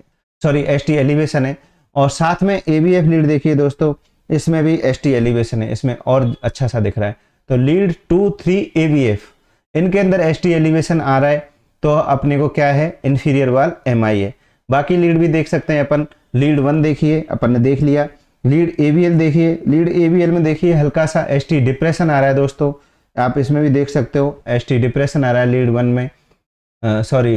सॉरी एसटी एलिवेशन है। और साथ में AVF लीड देखिए दोस्तों, इसमें भी एसटी एलिवेशन है, इसमें और अच्छा सा दिख रहा है। तो लीड 2, 3 AVF, इनके अंदर एसटी एलिवेशन आ रहा है तो अपने को क्या है, इन्फीरियर वाल एमआई है। बाकी लीड भी देख सकते हैं अपन। लीड 1 देखिए, अपन ने देख लिया। लीड AVL देखिए, लीड AVL में देखिए हल्का सा एसटी डिप्रेशन आ रहा है दोस्तों। आप इसमें भी देख सकते हो एसटी डिप्रेशन आ रहा है लीड 1 में, सॉरी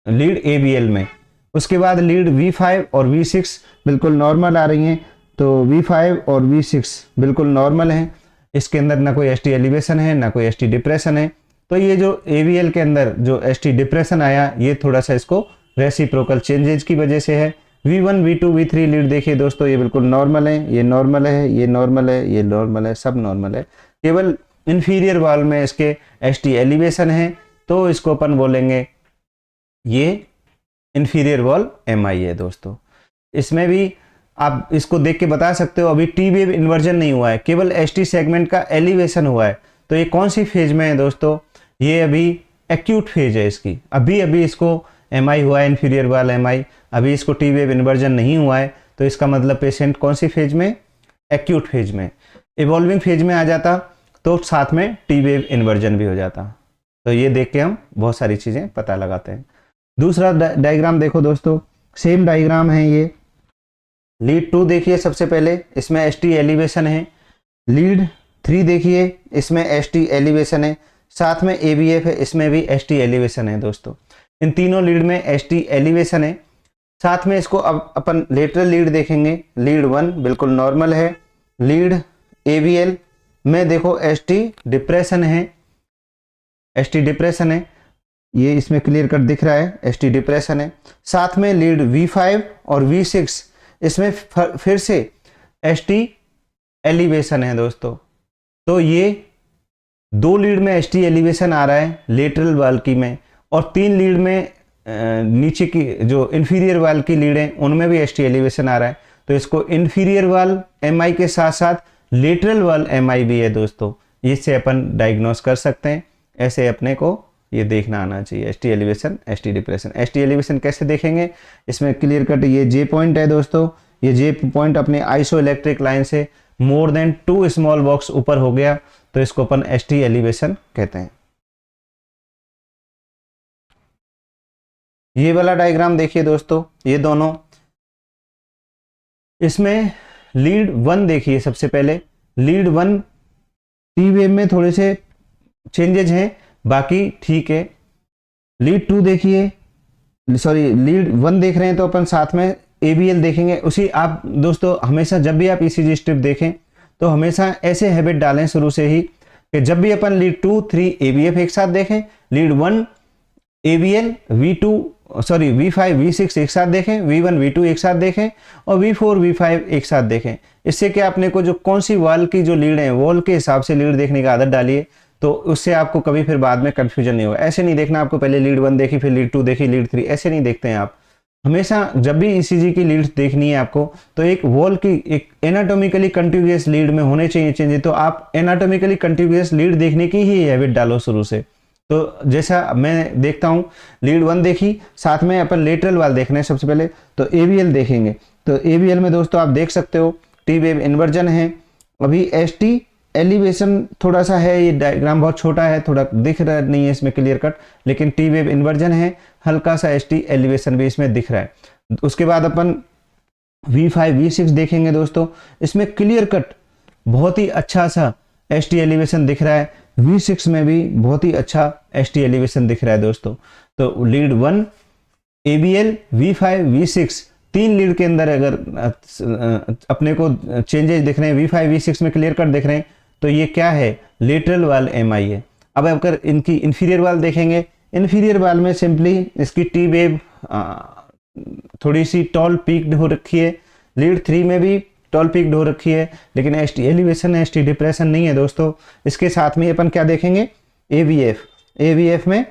लीड AVL में। उसके बाद लीड V5 और V6 बिल्कुल नॉर्मल आ रही हैं। तो V5 और V6 बिल्कुल नॉर्मल हैं, इसके अंदर ना कोई एसटी एलिवेशन है ना कोई एसटी डिप्रेशन है। तो ये जो AVL के अंदर जो ST डिप्रेशन आया, ये थोड़ा सा इसको रेसिप्रोकल चेंजेज की वजह से है। V1 V2 V3 लीड देखिए दोस्तों, ये बिल्कुल नॉर्मल है, ये नॉर्मल है, ये नॉर्मल है, ये नॉर्मल है, सब नॉर्मल है। केवल इंफीरियर वाल में इसके ST एलिवेशन है, तो इसको अपन बोलेंगे ये इंफीरियर वॉल MI है दोस्तों। इसमें भी आप इसको देख के बता सकते हो अभी टी वेव इन्वर्जन नहीं हुआ है, केवल ST सेगमेंट का एलिवेशन हुआ है। तो ये कौन सी फेज में है दोस्तों? ये अभी एक्यूट फेज है इसकी, अभी अभी इसको MI हुआ है, इंफीरियर वाल MI, अभी इसको टी वेव इन्वर्जन नहीं हुआ है। तो इसका मतलब पेशेंट कौन सी फेज में? एक्यूट फेज में। इवॉल्विंग फेज में आ जाता तो साथ में टी वेव इन्वर्जन भी हो जाता। तो ये देख के हम बहुत सारी चीज़ें पता लगाते हैं। दूसरा डायग्राम देखो दोस्तों, सेम डायग्राम है ये। लीड 2 देखिए सबसे पहले, इसमें ST एलिवेशन है। लीड 3 देखिए, इसमें ST एलिवेशन है, साथ में AVF है, इसमें भी ST एलिवेशन है दोस्तों। इन तीनों लीड में ST एलिवेशन है। साथ में इसको अब अपन लेटरल लीड देखेंगे। लीड 1 बिल्कुल नॉर्मल है। लीड AVL में देखो ST डिप्रेशन है, ST डिप्रेशन है, ये इसमें क्लियर कट दिख रहा है, ST डिप्रेशन है। साथ में लीड V5 और V6, इसमें फिर से ST एलिवेशन है दोस्तों। तो ये 2 लीड में ST एलिवेशन आ रहा है लेटरल वाल की में, और 3 लीड में नीचे की जो इंफीरियर वाल की लीड है उनमें भी ST एलिवेशन आ रहा है। तो इसको इंफीरियर वाल MI के साथ साथ लेटरल वाल MI भी है दोस्तों। इससे अपन डायग्नोस कर सकते हैं। ऐसे अपने को ये देखना आना चाहिए, ST elevation, ST depression. ST elevation कैसे देखेंगे? इसमें क्लियर कट ये J पॉइंट है दोस्तों, ये J पॉइंट अपने आइसो इलेक्ट्रिक लाइन से मोर देन 2 स्मॉल बॉक्स ऊपर हो गया, तो इसको अपन ST एलिवेशन कहते हैं। ये वाला डायग्राम देखिए दोस्तों, ये दोनों, इसमें लीड 1 देखिए सबसे पहले। लीड 1 टी वेव में थोड़े से चेंजेज हैं, बाकी ठीक है। लीड 2 देखिए, सॉरी लीड 1 देख रहे हैं तो अपन साथ में AVL देखेंगे। उसी आप दोस्तों हमेशा जब भी आप ECG स्ट्रिप देखें तो हमेशा ऐसे हैबिट डालें शुरू से ही कि जब भी अपन लीड 2 3 AVF एक साथ देखें, लीड 1 AVL V5 V6 एक साथ देखें, V1 V2 एक साथ देखें, और V4 V5 एक साथ देखें। इससे क्या अपने को जो कौन सी वाल की जो लीड है वॉल के हिसाब से लीड देखने की आदत डालिए, तो उससे आपको कभी फिर बाद में कंफ्यूजन नहीं होगा। ऐसे नहीं देखना आपको पहले लीड 1 देखी, फिर लीड 2 देखी, लीड 3, ऐसे नहीं देखते हैं आप। हमेशा जब भी ECG की लीड देखनी है आपको, तो एक वॉल की एक एनाटॉमिकली कंटिन्यूअस लीड में होने चाहिए चेंज। तो आप एनाटॉमिकली कंटिन्यूअस लीड देखने की ही हैबिट डालो शुरू से। तो जैसा मैं देखता हूँ, लीड 1 देखी, साथ में अपन लेटरल वाल देखना है सबसे पहले, तो AVL देखेंगे। तो AVL में दोस्तों आप देख सकते हो टी वेव इन्वर्जन है। अभी ST एलिवेशन थोड़ा सा है, ये डायग्राम बहुत छोटा है, थोड़ा दिख रहा नहीं है इसमें क्लियर कट, लेकिन टी वेव इन्वर्जन है, हल्का सा ST एलिवेशन भी इसमें दिख रहा है। उसके बाद अपन V5 V6 देखेंगे दोस्तों, इसमें क्लियर कट बहुत ही अच्छा सा ST एलिवेशन दिख रहा है। V6 में भी बहुत ही अच्छा ST एलिवेशन दिख रहा है दोस्तों। तो lead 1 AVL V5 V6 3 lead के अंदर अगर अपने को चेंजेस दिख रहे हैं, V5 V6 में क्लियर कट दिख रहे हैं, तो ये क्या है? लेटरल वाल MI है। अब अगर इनकी इंफीरियर वाल देखेंगे, इंफीरियर वाल में सिंपली इसकी टी वेव थोड़ी सी टॉल पीक्ड हो रखी है। लीड 3 में भी टॉल पीक्ड हो रखी है, लेकिन ST एलिवेशन है, ST डिप्रेशन नहीं है दोस्तों। इसके साथ में अपन क्या देखेंगे? AVF में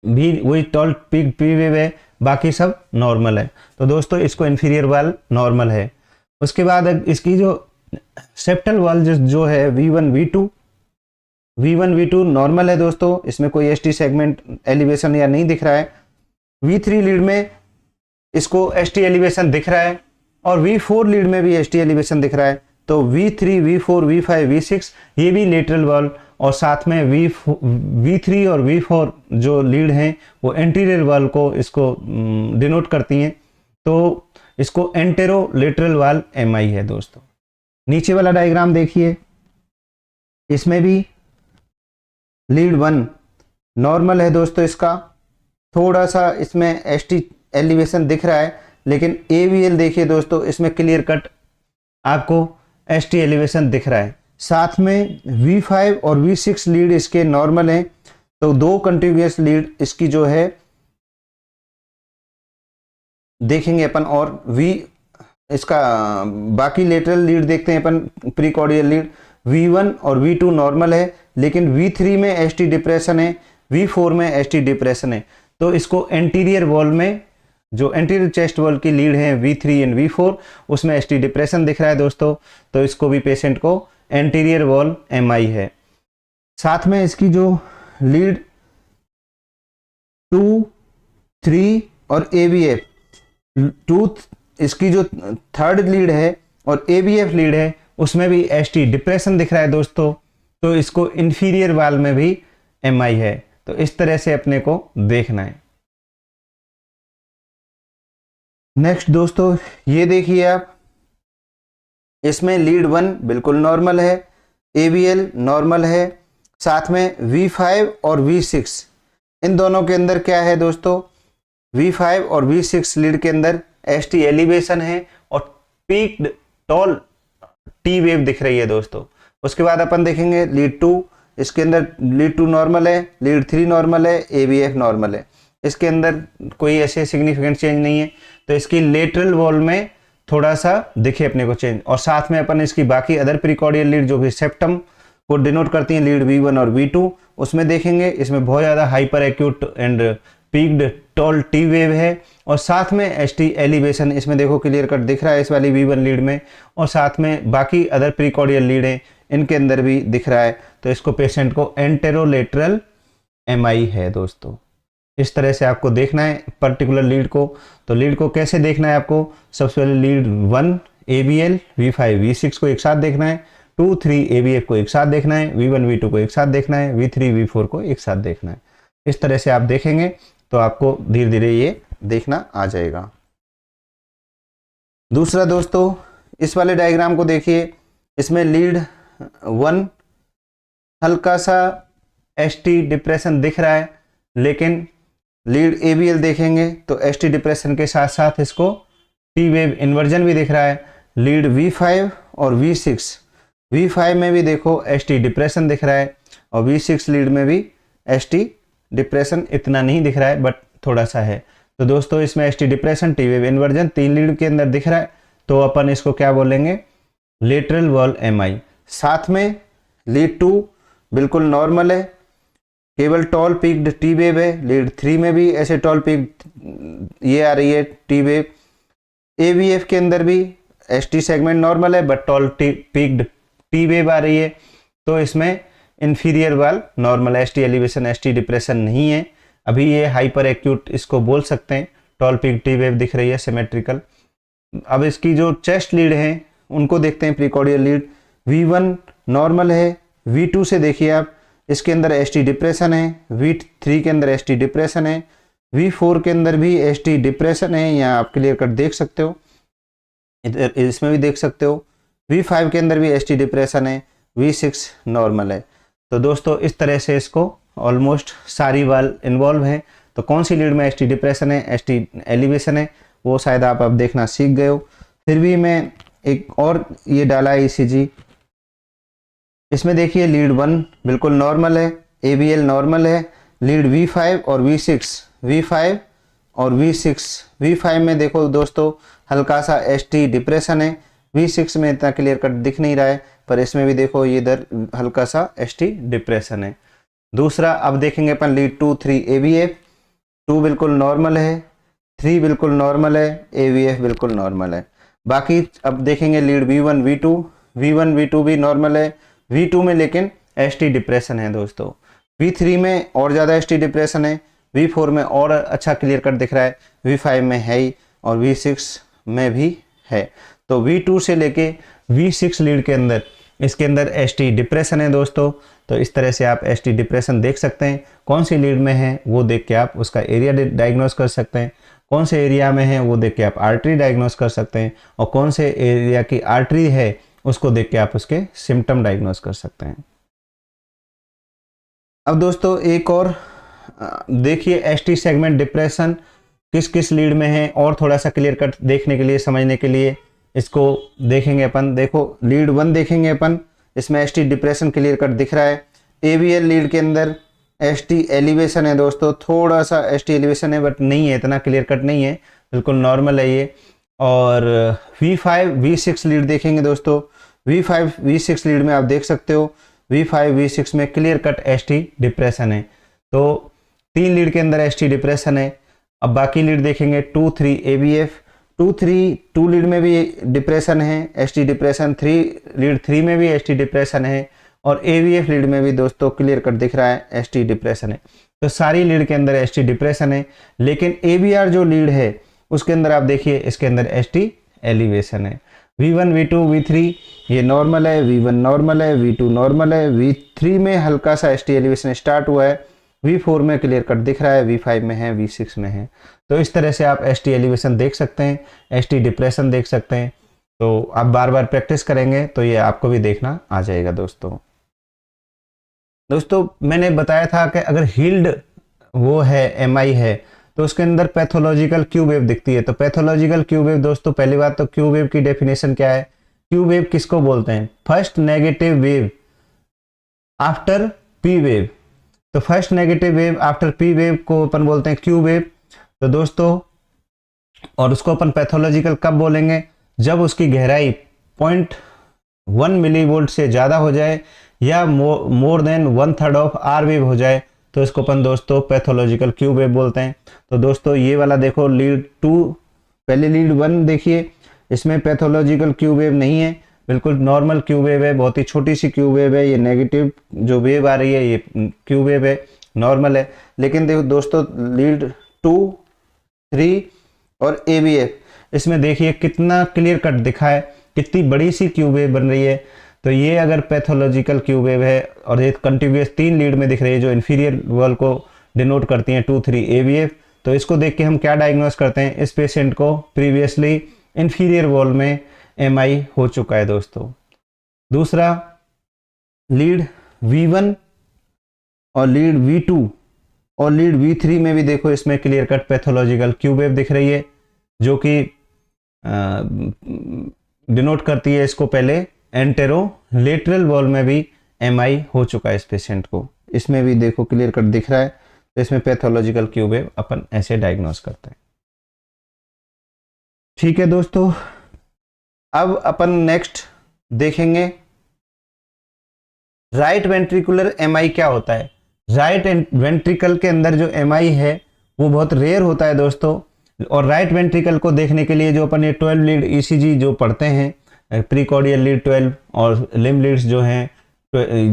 भी वही टॉल पीक पी वेव है, बाकी सब नॉर्मल है। तो दोस्तों इसको इंफीरियर वाल नॉर्मल है। उसके बाद इसकी जो सेप्टल वाल जो है V1 V2 नॉर्मल है दोस्तों, इसमें कोई ST सेगमेंट एलिवेशन या नहीं दिख रहा है। V3 लीड में इसको ST एलिवेशन दिख रहा है, और V4 लीड में भी ST एलिवेशन दिख रहा है। तो V3 V4 V5 V6 ये भी लेटरल वाल, और साथ में V3 और V4 जो लीड हैं वो एंटीरियर वाल को इसको डिनोट करती हैं। तो इसको एंटेरो लेटरल वाल MI है दोस्तों। नीचे वाला डायग्राम देखिए, इसमें भी लीड 1 नॉर्मल है दोस्तों, इसका थोड़ा सा इसमें ST एलिवेशन दिख रहा है, लेकिन AVL देखिए दोस्तों, इसमें क्लियर कट आपको ST एलिवेशन दिख रहा है। साथ में V5 और V6 लीड इसके नॉर्मल हैं, तो दो कंटिन्यूअस लीड इसकी जो है देखेंगे अपन, और वी इसका बाकी लेटरल लीड देखते हैं अपन, प्रीकॉर्डियल लीड V1 और V2 नॉर्मल है, लेकिन V3 में ST डिप्रेशन है, V4 में ST डिप्रेशन है। तो इसको एंटीरियर वॉल में, जो एंटीरियर चेस्ट वॉल की लीड है V3 एंड V4, उसमें ST डिप्रेशन दिख रहा है दोस्तों। तो इसको भी पेशेंट को एंटीरियर वॉल MI है। साथ में इसकी जो लीड 2, 3 और AVF, इसकी जो थर्ड लीड है और AVF लीड है उसमें भी ST डिप्रेशन दिख रहा है दोस्तों। तो इसको इंफीरियर वाल में भी MI है। तो इस तरह से अपने को देखना है। नेक्स्ट दोस्तों ये देखिए आप, इसमें लीड 1 बिल्कुल नॉर्मल है, AVL नॉर्मल है, साथ में V5 और V6, इन दोनों के अंदर क्या है दोस्तों, V5 और V6 लीड के अंदर ST एलिवेशन है और पीक्ड टॉल T वेव दिख रही है दोस्तों। उसके बाद अपन देखेंगे लीड 2, इसके अंदर लीड 2 नॉर्मल है, लीड 3 नॉर्मल है, AVF नॉर्मल है, इसके अंदर कोई ऐसे सिग्निफिकेंट चेंज नहीं है। तो इसकी लेटरल वॉल में थोड़ा सा दिखे अपने को चेंज, और साथ में अपन इसकी बाकी अदर प्रीकॉर्डियल लीड जो भी सेप्टम को डिनोट करती हैं, लीड V1 और V2, उसमें देखेंगे इसमें बहुत ज़्यादा hyper acute and peaked tall T wave है, और साथ में ST एलिवेशन इसमें देखो क्लियर कट दिख रहा है इस वाली V1 लीड में, और साथ में बाकी अदर प्रीकॉर्डियल लीड हैं इनके अंदर भी दिख रहा है। तो इसको पेशेंट को एंटेरोलेटरल MI है दोस्तों। इस तरह से आपको देखना है पर्टिकुलर लीड को। तो लीड को कैसे देखना है आपको, सबसे पहले लीड 1 AVL, V5 V6 को एक साथ देखना है, 2, 3 AVF को एक साथ देखना है, V1 V2 को एक साथ देखना है, V3 V4 को एक साथ देखना है। इस तरह से आप देखेंगे तो आपको धीरे धीरे ये देखना आ जाएगा। दूसरा दोस्तों इस वाले डायग्राम को देखिए, इसमें लीड 1 हल्का सा ST डिप्रेशन दिख रहा है, लेकिन लीड AVL देखेंगे तो ST डिप्रेशन के साथ साथ इसको T वेव इन्वर्जन भी दिख रहा है। लीड V5 और V5 में भी देखो ST डिप्रेशन दिख रहा है, और V6 लीड में भी ST डिप्रेशन इतना नहीं दिख रहा है बट थोड़ा सा है। तो दोस्तों इसमें ST depression, T wave inversion 3 lead के अंदर दिख रहा है, तो अपन इसको क्या बोलेंगे, लेटरल वॉल MI। साथ में लीड 2 बिल्कुल नॉर्मल है, केवल टॉल पीक्ड T वेव है। लीड 3 में भी ऐसे टॉल पीक्ड ये आ रही है T वेव। AVF के अंदर भी ST सेगमेंट नॉर्मल है but tall peaked T wave आ रही है। तो इसमें inferior wall normal, ST elevation ST depression नहीं है। अभी ये हाइपर एक्यूट इसको बोल सकते हैं, टॉल पीक्ड T वेव दिख रही है सिमेट्रिकल। अब इसकी जो चेस्ट लीड है उनको देखते हैं, प्रीकॉर्डियल लीड V1 नॉर्मल है, V2 से देखिए आप, इसके अंदर ST डिप्रेशन है, V3 के अंदर ST डिप्रेशन है, V4 के अंदर भी ST डिप्रेशन है, यहाँ आप क्लियर कट देख सकते हो, इधर इसमें भी देख सकते हो। V5 के अंदर भी ST डिप्रेशन है, V6 नॉर्मल है। तो दोस्तों इस तरह से इसको ऑलमोस्ट सारी वाल इन्वॉल्व है। तो कौन सी लीड में ST डिप्रेशन है, ST एलिवेशन है, वो शायद आप अब देखना सीख गए हो। फिर भी मैं एक और ये डाला है ECG, इसमें देखिए लीड 1 बिल्कुल नॉर्मल है, AVL नॉर्मल है, लीड V5 और V5 और V5 में देखो दोस्तों हल्का सा ST डिप्रेशन है, V6 में इतना क्लियर कट दिख नहीं रहा है, पर इसमें भी देखो ये इधर हल्का सा ST डिप्रेशन है। दूसरा अब देखेंगे अपन लीड 2, 3 AVF, 2 बिल्कुल नॉर्मल है, 3 बिल्कुल नॉर्मल है, AVF बिल्कुल नॉर्मल है। बाकी अब देखेंगे लीड V1 V2 भी नॉर्मल है, V2 में लेकिन ST डिप्रेशन है दोस्तों, V3 में और ज़्यादा ST डिप्रेशन है, V4 में और अच्छा क्लियर कट दिख रहा है, V5 में है ही, और V6 में भी है। तो V2 से लेके V6 लीड के अंदर इसके अंदर ST डिप्रेशन है दोस्तों। तो इस तरह से आप ST डिप्रेशन देख सकते हैं, कौन सी लीड में है वो देख के आप उसका एरिया डायग्नोस कर सकते हैं, कौन से एरिया में है वो देख के आप आर्टरी डायग्नोस कर सकते हैं, और कौन से एरिया की आर्टरी है उसको देख के आप उसके सिम्टम डायग्नोस कर सकते हैं। अब दोस्तों एक और देखिए ST सेगमेंट डिप्रेशन किस किस लीड में है, और थोड़ा सा क्लियर कट देखने के लिए, समझने के लिए इसको देखेंगे अपन। देखो लीड 1 देखेंगे अपन, इसमें ST डिप्रेशन क्लियर कट दिख रहा है। AVL लीड के अंदर एसटी एलिवेशन है दोस्तों, थोड़ा सा एसटी एलिवेशन है बट नहीं है, इतना क्लियर कट नहीं है, बिल्कुल नॉर्मल है ये। और V5 V6 लीड देखेंगे दोस्तों, V5 V6 लीड में आप देख सकते हो V5 V6 में क्लियर कट एसटी डिप्रेशन है। तो 3 लीड के अंदर एसटी डिप्रेशन है। अब बाकी लीड देखेंगे 2 3 ABF, 2 लीड में भी डिप्रेशन है, एसटी डिप्रेशन, 3 लीड 3 में भी एसटी डिप्रेशन है, और AVF लीड में भी दोस्तों क्लियर कट दिख रहा है एसटी डिप्रेशन है। तो सारी लीड के अंदर एसटी डिप्रेशन है, लेकिन ABR जो लीड है उसके अंदर आप देखिए इसके अंदर एसटी एलिवेशन है। V1 V2 V3 ये नॉर्मल है, V1 नॉर्मल है, V2 नॉर्मल है, V3 में हल्का सा एसटी एलिवेशन स्टार्ट हुआ है, V4 में क्लियर कट दिख रहा है, V5 में है, V6 में है। तो इस तरह से आप एसटी एलिवेशन देख सकते हैं, एसटी डिप्रेशन देख सकते हैं। तो आप बार बार प्रैक्टिस करेंगे तो ये आपको भी देखना आ जाएगा दोस्तों। मैंने बताया था कि अगर हील्ड वो है MI है तो उसके अंदर पैथोलॉजिकल क्यू वेव दिखती है। तो पैथोलॉजिकल क्यू वेव दोस्तों, पहली बात तो क्यू वेव की डेफिनेशन क्या है? क्यू वेव किसको बोलते हैं? First negative wave after P wave. तो first negative wave after P wave को अपन बोलते हैं क्यू वेव। तो दोस्तों, और उसको अपन पैथोलॉजिकल कब बोलेंगे? जब उसकी गहराई 0.1 मिलीवोल्ट से ज़्यादा हो जाए या more than 1/3 of R wave हो जाए, तो इसको अपन दोस्तों पैथोलॉजिकल क्यू वेव बोलते हैं। तो दोस्तों ये वाला देखो लीड 2, पहले लीड 1 देखिए, इसमें पैथोलॉजिकल क्यू वेव नहीं है, बिल्कुल नॉर्मल क्यू वेव है, बहुत ही छोटी सी क्यू वेव है। ये नेगेटिव जो वेव आ रही है ये क्यू वेव है, नॉर्मल है। लेकिन देखो दोस्तों लीड 2 3 और ABF, इसमें देखिए कितना क्लियर कट दिखा है, कितनी बड़ी सी क्यू वेव बन रही है। तो ये अगर पैथोलॉजिकल क्यू वेव है और ये कंटिन्यूअस 3 लीड में दिख रही है जो इंफीरियर वॉल को डिनोट करती हैं 2 3 ABF, तो इसको देख के हम क्या डायग्नोस करते हैं? इस पेशेंट को प्रीवियसली इंफीरियर वॉल में MI हो चुका है दोस्तों। दूसरा लीड V1 और लीड V2 और लीड V3 में भी देखो इसमें clear cut pathological Q wave दिख रही है, जो कि डिनोट करती है इसको पहले एंटेरो लेटरल वॉल में भी MI हो चुका है इस पेशेंट को। इसमें भी देखो क्लियर कट दिख रहा है, तो इसमें पैथोलॉजिकल क्यू वेव अपन ऐसे डायग्नोस करते हैं। ठीक है दोस्तों, अब अपन नेक्स्ट देखेंगे राइट वेंट्रिकुलर MI क्या होता है। राइट वेंट्रिकल के अंदर जो MI है वो बहुत रेयर होता है दोस्तों, और राइट वेंट्रिकल को देखने के लिए जो अपन ये 12 लीड ECG जो पढ़ते हैं, प्रीकॉर्डियल लीड 12 और लिम्ब लीड्स जो हैं,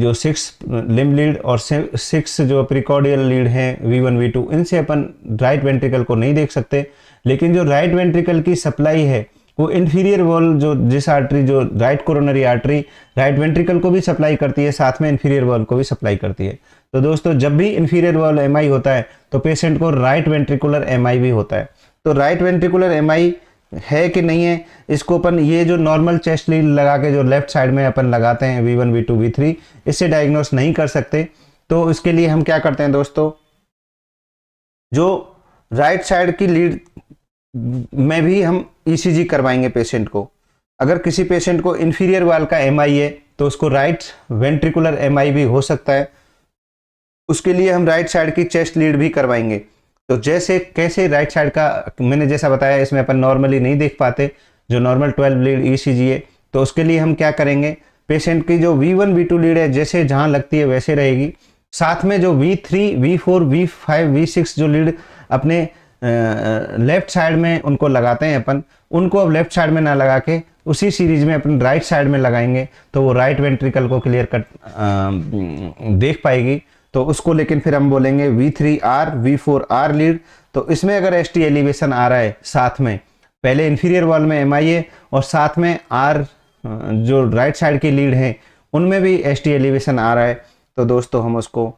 जो 6 लिम्ब लीड और 6 जो प्रीकॉर्डियल लीड हैं V1 V2, इनसे अपन राइट वेंट्रिकल को नहीं देख सकते। लेकिन जो राइट वेंट्रिकल की सप्लाई है वो इंफीरियर वॉल, जो जिस आर्टरी, जो right coronary artery right ventricle को भी सप्लाई करती है, साथ में इंफीरियर वॉल को भी सप्लाई करती है। तो दोस्तों जब भी इंफीरियर वॉल MI होता है तो पेशेंट को राइट वेंट्रिकुलर MI भी होता है। तो राइट वेंट्रिकुलर MI है कि नहीं है, इसको अपन ये जो नॉर्मल चेस्ट लीड लगा के जो लेफ्ट साइड में अपन लगाते हैं V1 V2 V3, इससे डायग्नोस नहीं कर सकते। तो इसके लिए हम क्या करते हैं दोस्तों, जो राइट साइड की लीड में भी हम ECG करवाएंगे पेशेंट को। अगर किसी पेशेंट को इंफीरियर वाल का MI है तो उसको राइट वेंट्रिकुलर MI भी हो सकता है, उसके लिए हम राइट साइड की चेस्ट लीड भी करवाएंगे। तो जैसे कैसे राइट साइड का मैंने जैसा बताया, इसमें अपन नॉर्मली नहीं देख पाते जो नॉर्मल 12 लीड ECG है, तो उसके लिए हम क्या करेंगे, पेशेंट की जो V1 V2 लीड है जैसे जहां लगती है वैसे रहेगी, साथ में जो V3 V4 V5 V6 जो लीड अपने लेफ्ट साइड में उनको लगाते हैं अपन, उनको अब लेफ्ट साइड में ना लगा के उसी सीरीज में अपन राइट साइड में लगाएंगे, तो वो राइट वेंट्रिकल को क्लियर कट देख पाएगी। तो उसको लेकिन फिर हम बोलेंगे V3R V4R लीड। तो इसमें अगर ST एलिवेशन आ रहा है, साथ में पहले इंफीरियर वॉल में MI है और साथ में R जो राइट साइड की लीड है उनमें भी ST एलिवेशन आ रहा है, तो दोस्तों हम उसको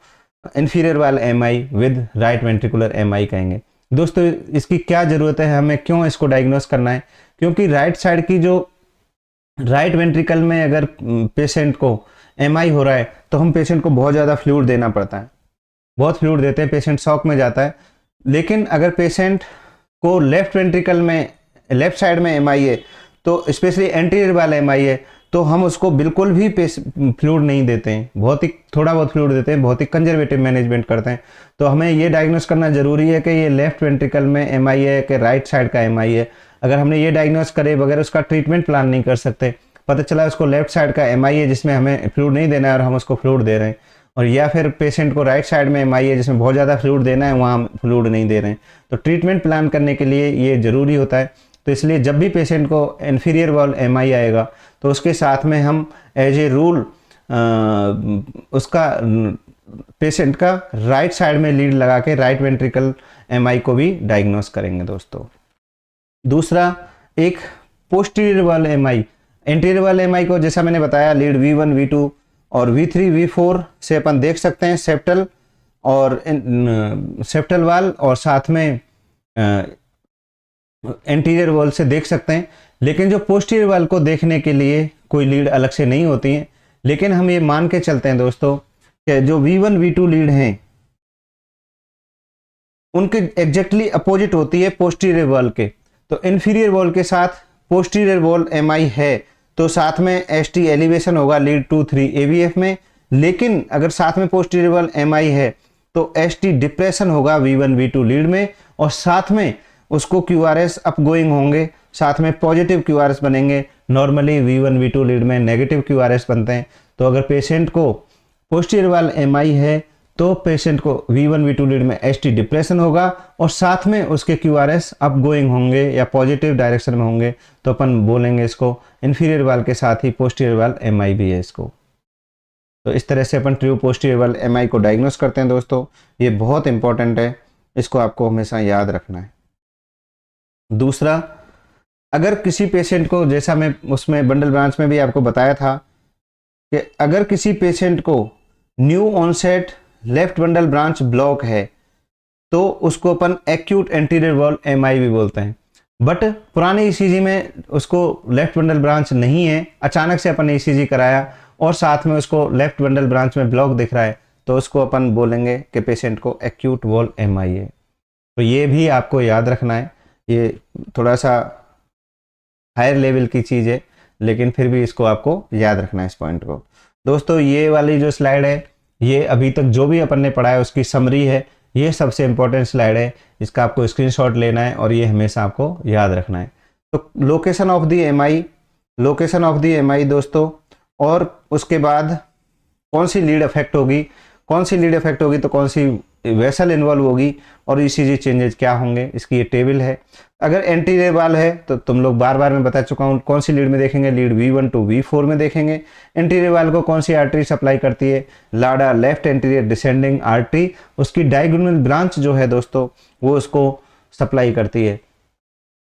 inferior wall MI with right ventricular MI कहेंगे। दोस्तों इसकी क्या ज़रूरत है, हमें क्यों इसको डायग्नोस करना है? क्योंकि राइट साइड की जो राइट वेंट्रिकल में अगर पेशेंट को MI हो रहा है तो हम पेशेंट को बहुत ज़्यादा फ्लूइड देना पड़ता है, बहुत फ्लूइड देते हैं, पेशेंट शॉक में जाता है। लेकिन अगर पेशेंट को लेफ्ट वेंट्रिकल में लेफ्ट साइड में MI है, तो स्पेशली एंटीरियर वाला MI है, तो हम उसको बिल्कुल भी फ्लूइड नहीं देते हैं, बहुत ही थोड़ा बहुत फ्लूइड देते हैं, बहुत ही कंजर्वेटिव मैनेजमेंट करते हैं। तो हमें ये डायग्नोस करना जरूरी है कि ये लेफ्ट वेंट्रिकल में एमआई है कि राइट साइड का एमआई है। अगर हमने ये डायग्नोस करे बगैर उसका ट्रीटमेंट प्लान नहीं कर सकते, पता चला उसको लेफ्ट साइड का एमआई है जिसमें हमें फ्लूइड नहीं देना है और हम उसको फ्लूइड दे रहे हैं, और या फिर पेशेंट को राइट साइड में एमआई है जिसमें बहुत ज़्यादा फ्लूइड देना है, वहाँ हम फ्लूइड नहीं दे रहे हैं, तो ट्रीटमेंट प्लान करने के लिए ये ज़रूरी होता है। तो इसलिए जब भी पेशेंट को इन्फीरियर वॉल एमआई आएगा तो उसके साथ में हम एज ए रूल उसका पेशेंट का राइट साइड में लीड लगा के राइट वेंट्रिकल एमआई को भी डायग्नोस करेंगे दोस्तों। दूसरा, एक पोस्टीरियर वाल एमआई। एंटीरियर वाल एमआई को जैसा मैंने बताया लीड V1 V2 और V3 V4 से अपन देख सकते हैं, सेप्टल और सेप्टल वाल और साथ में एंटीरियर वॉल से देख सकते हैं। लेकिन जो पोस्टीरियर वाल को देखने के लिए कोई लीड अलग से नहीं होती है, लेकिन हम ये मान के चलते हैं दोस्तों कि जो V1 V2 लीड हैं उनके एग्जैक्टली अपोजिट होती है पोस्टीरियर वॉल के। तो इन्फीरियर वॉल के साथ पोस्टीरियर वॉल एमआई है तो साथ में एसटी एलिवेशन होगा लीड 2-3 AVF में, लेकिन अगर साथ में पोस्टीरियर वॉल एमआई है तो एसटी डिप्रेशन होगा V1 V2 लीड में, और साथ में उसको QRS अप गोइंग होंगे, साथ में पॉजिटिव QRS बनेंगे। नॉर्मली V1 V2 लीड में नेगेटिव QRS बनते हैं। तो अगर पेशेंट को पोस्टीरियर वाल एमआई है तो पेशेंट को V1 V2 लीड में एसटी डिप्रेशन होगा और साथ में उसके QRS अप गोइंग होंगे या पॉजिटिव डायरेक्शन में होंगे, तो अपन बोलेंगे इसको इन्फीरियर वाल के साथ ही पोस्टीरियर वाल एमआई भी है इसको। तो इस तरह से अपन ट्रू पोस्टीरियर वाल एमआई को डायग्नोस करते हैं दोस्तों। ये बहुत इंपॉर्टेंट है, इसको आपको हमेशा याद रखना है। दूसरा, अगर किसी पेशेंट को, जैसा मैं उसमें बंडल ब्रांच में भी आपको बताया था कि अगर किसी पेशेंट को new onset left bundle branch block है तो उसको अपन एक्यूट एंटीरियर वॉल एमआई भी बोलते हैं। बट पुराने ईसीजी में उसको लेफ्ट बंडल ब्रांच नहीं है, अचानक से अपन ने ईसीजी कराया और साथ में उसको लेफ्ट बंडल ब्रांच में ब्लॉक दिख रहा है, तो उसको अपन बोलेंगे कि पेशेंट को एक्यूट वॉल एमआई है। तो ये भी आपको याद रखना है, ये थोड़ा सा हायर लेवल की चीज़ है लेकिन फिर भी इसको आपको याद रखना है इस पॉइंट को। दोस्तों ये वाली जो स्लाइड है ये अभी तक जो भी अपन ने पढ़ा है उसकी समरी है, ये सबसे इम्पोर्टेंट स्लाइड है, इसका आपको स्क्रीनशॉट लेना है और ये हमेशा आपको याद रखना है। तो location of the MI, location of the MI दोस्तों, और उसके बाद कौन सी लीड अफेक्ट होगी, कौन सी लीड अफेक्ट होगी तो कौन सी वेसल इन्वॉल्व होगी और ईसीजी चेंजेस क्या होंगे, इसकी ये टेबल है। अगर एंटीरियर वाल है तो तुम लोग बार बार मैं बता चुका हूँ कौन सी लीड में देखेंगे, लीड V1 to V4 में देखेंगे। एंटीरियर वाल को कौन सी आर्टरी सप्लाई करती है, लाडा लेफ्ट एंटीरियर डिसेंडिंग आर्टरी, उसकी डायगोनल ब्रांच जो है दोस्तों वो उसको सप्लाई करती है।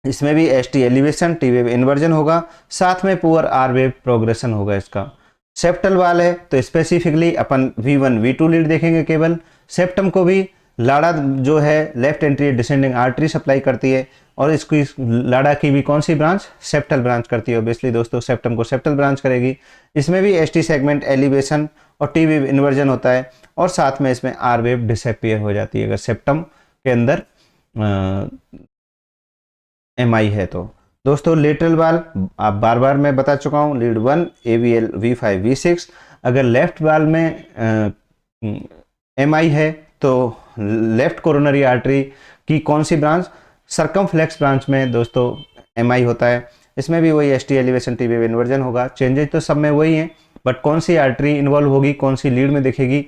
इसमें भी ST elevation, T wave inversion होगा, साथ में पुअर आर वेव प्रोग्रेशन होगा इसका। सेप्टल वाल है तो स्पेसिफिकली अपन V1 V2 लीड देखेंगे केवल। सेप्टम को भी लाड़ा जो है left anterior descending artery supply करती है और इसकी लाड़ा की भी कौन सी ब्रांच, सेप्टल ब्रांच करती है। ऑब्वियसली दोस्तों सेप्टम को सेप्टल ब्रांच करेगी। इसमें भी एसटी सेगमेंट एलिवेशन और टी वेव इन्वर्जन होता है और साथ में इसमें आर वेव डिसअपीयर हो जाती है अगर सेप्टम के अंदर एमआई है तो। दोस्तों लेटरल वाल आप बार बार मैं बता चुका हूँ, लीड 1 AVL V5 V6। अगर लेफ्ट वाल में एमआई है तो लेफ्ट कोरोनरी आर्टरी की कौन सी ब्रांच, सर्कमफ्लेक्स ब्रांच में दोस्तों एमआई होता है। इसमें भी वही ST elevation T wave inversion होगा, चेंजेस तो सब में वही हैं बट कौन सी आर्टरी इन्वॉल्व होगी, कौन सी लीड में दिखेगी,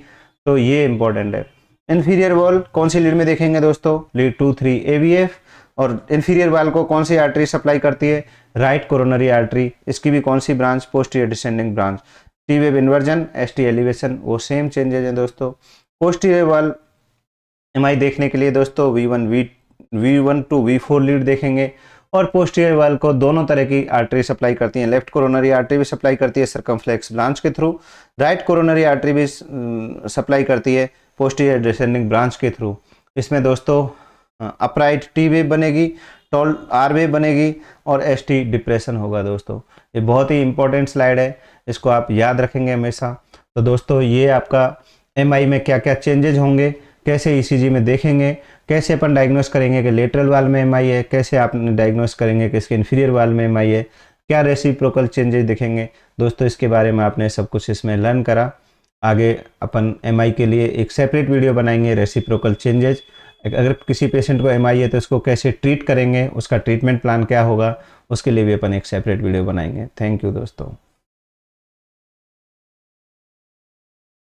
तो ये इंपॉर्टेंट है। इन्फीरियर वॉल कौन सी लीड में देखेंगे दोस्तों, लीड 2-3 AVF। और इन्फीरियर वाल को कौन सी आर्टरी सप्लाई करती है, राइट कोरोनरी आर्टरी, इसकी भी कौन सी branch, posterior descending branch. T wave inversion, ST elevation वो सेम चेंजेस हैं दोस्तों। पोस्टीरियर वाल एमआई देखने के लिए दोस्तों V1 to V4 लीड देखेंगे और पोस्टीरियर वाल को दोनों तरह की आर्टरी सप्लाई करती हैं। लेफ्ट कोरोनरी आर्टरी भी सप्लाई करती है सर्कमफ्लेक्स ब्रांच के थ्रू, राइट कोरोनरी आर्टरी भी सप्लाई करती है पोस्टीरियर डिसेंडिंग ब्रांच के थ्रू। इसमें दोस्तों अपराइट टी वेव बनेगी, टॉल आर वेव बनेगी और एसटी डिप्रेशन होगा दोस्तों। ये बहुत ही इंपॉर्टेंट स्लाइड है, इसको आप याद रखेंगे हमेशा। तो दोस्तों ये आपका एमआई में क्या क्या चेंजेज होंगे, कैसे ईसीजी में देखेंगे, कैसे अपन डायग्नोस करेंगे कि लेटरल वाल में एमआई है, कैसे आप डायग्नोस करेंगे कि इसके इन्फीरियर वाल में एमआई है, क्या रेसिप्रोकल चेंजेस दिखेंगे, दोस्तों इसके बारे में आपने सब कुछ इसमें लर्न करा। आगे अपन एमआई के लिए एक सेपरेट वीडियो बनाएंगे, रेसिप्रोकल चेंजेज। अगर किसी पेशेंट को एमआई है तो उसको कैसे ट्रीट करेंगे, उसका ट्रीटमेंट प्लान क्या होगा, उसके लिए भी अपन एक सेपरेट वीडियो बनाएंगे। थैंक यू दोस्तों।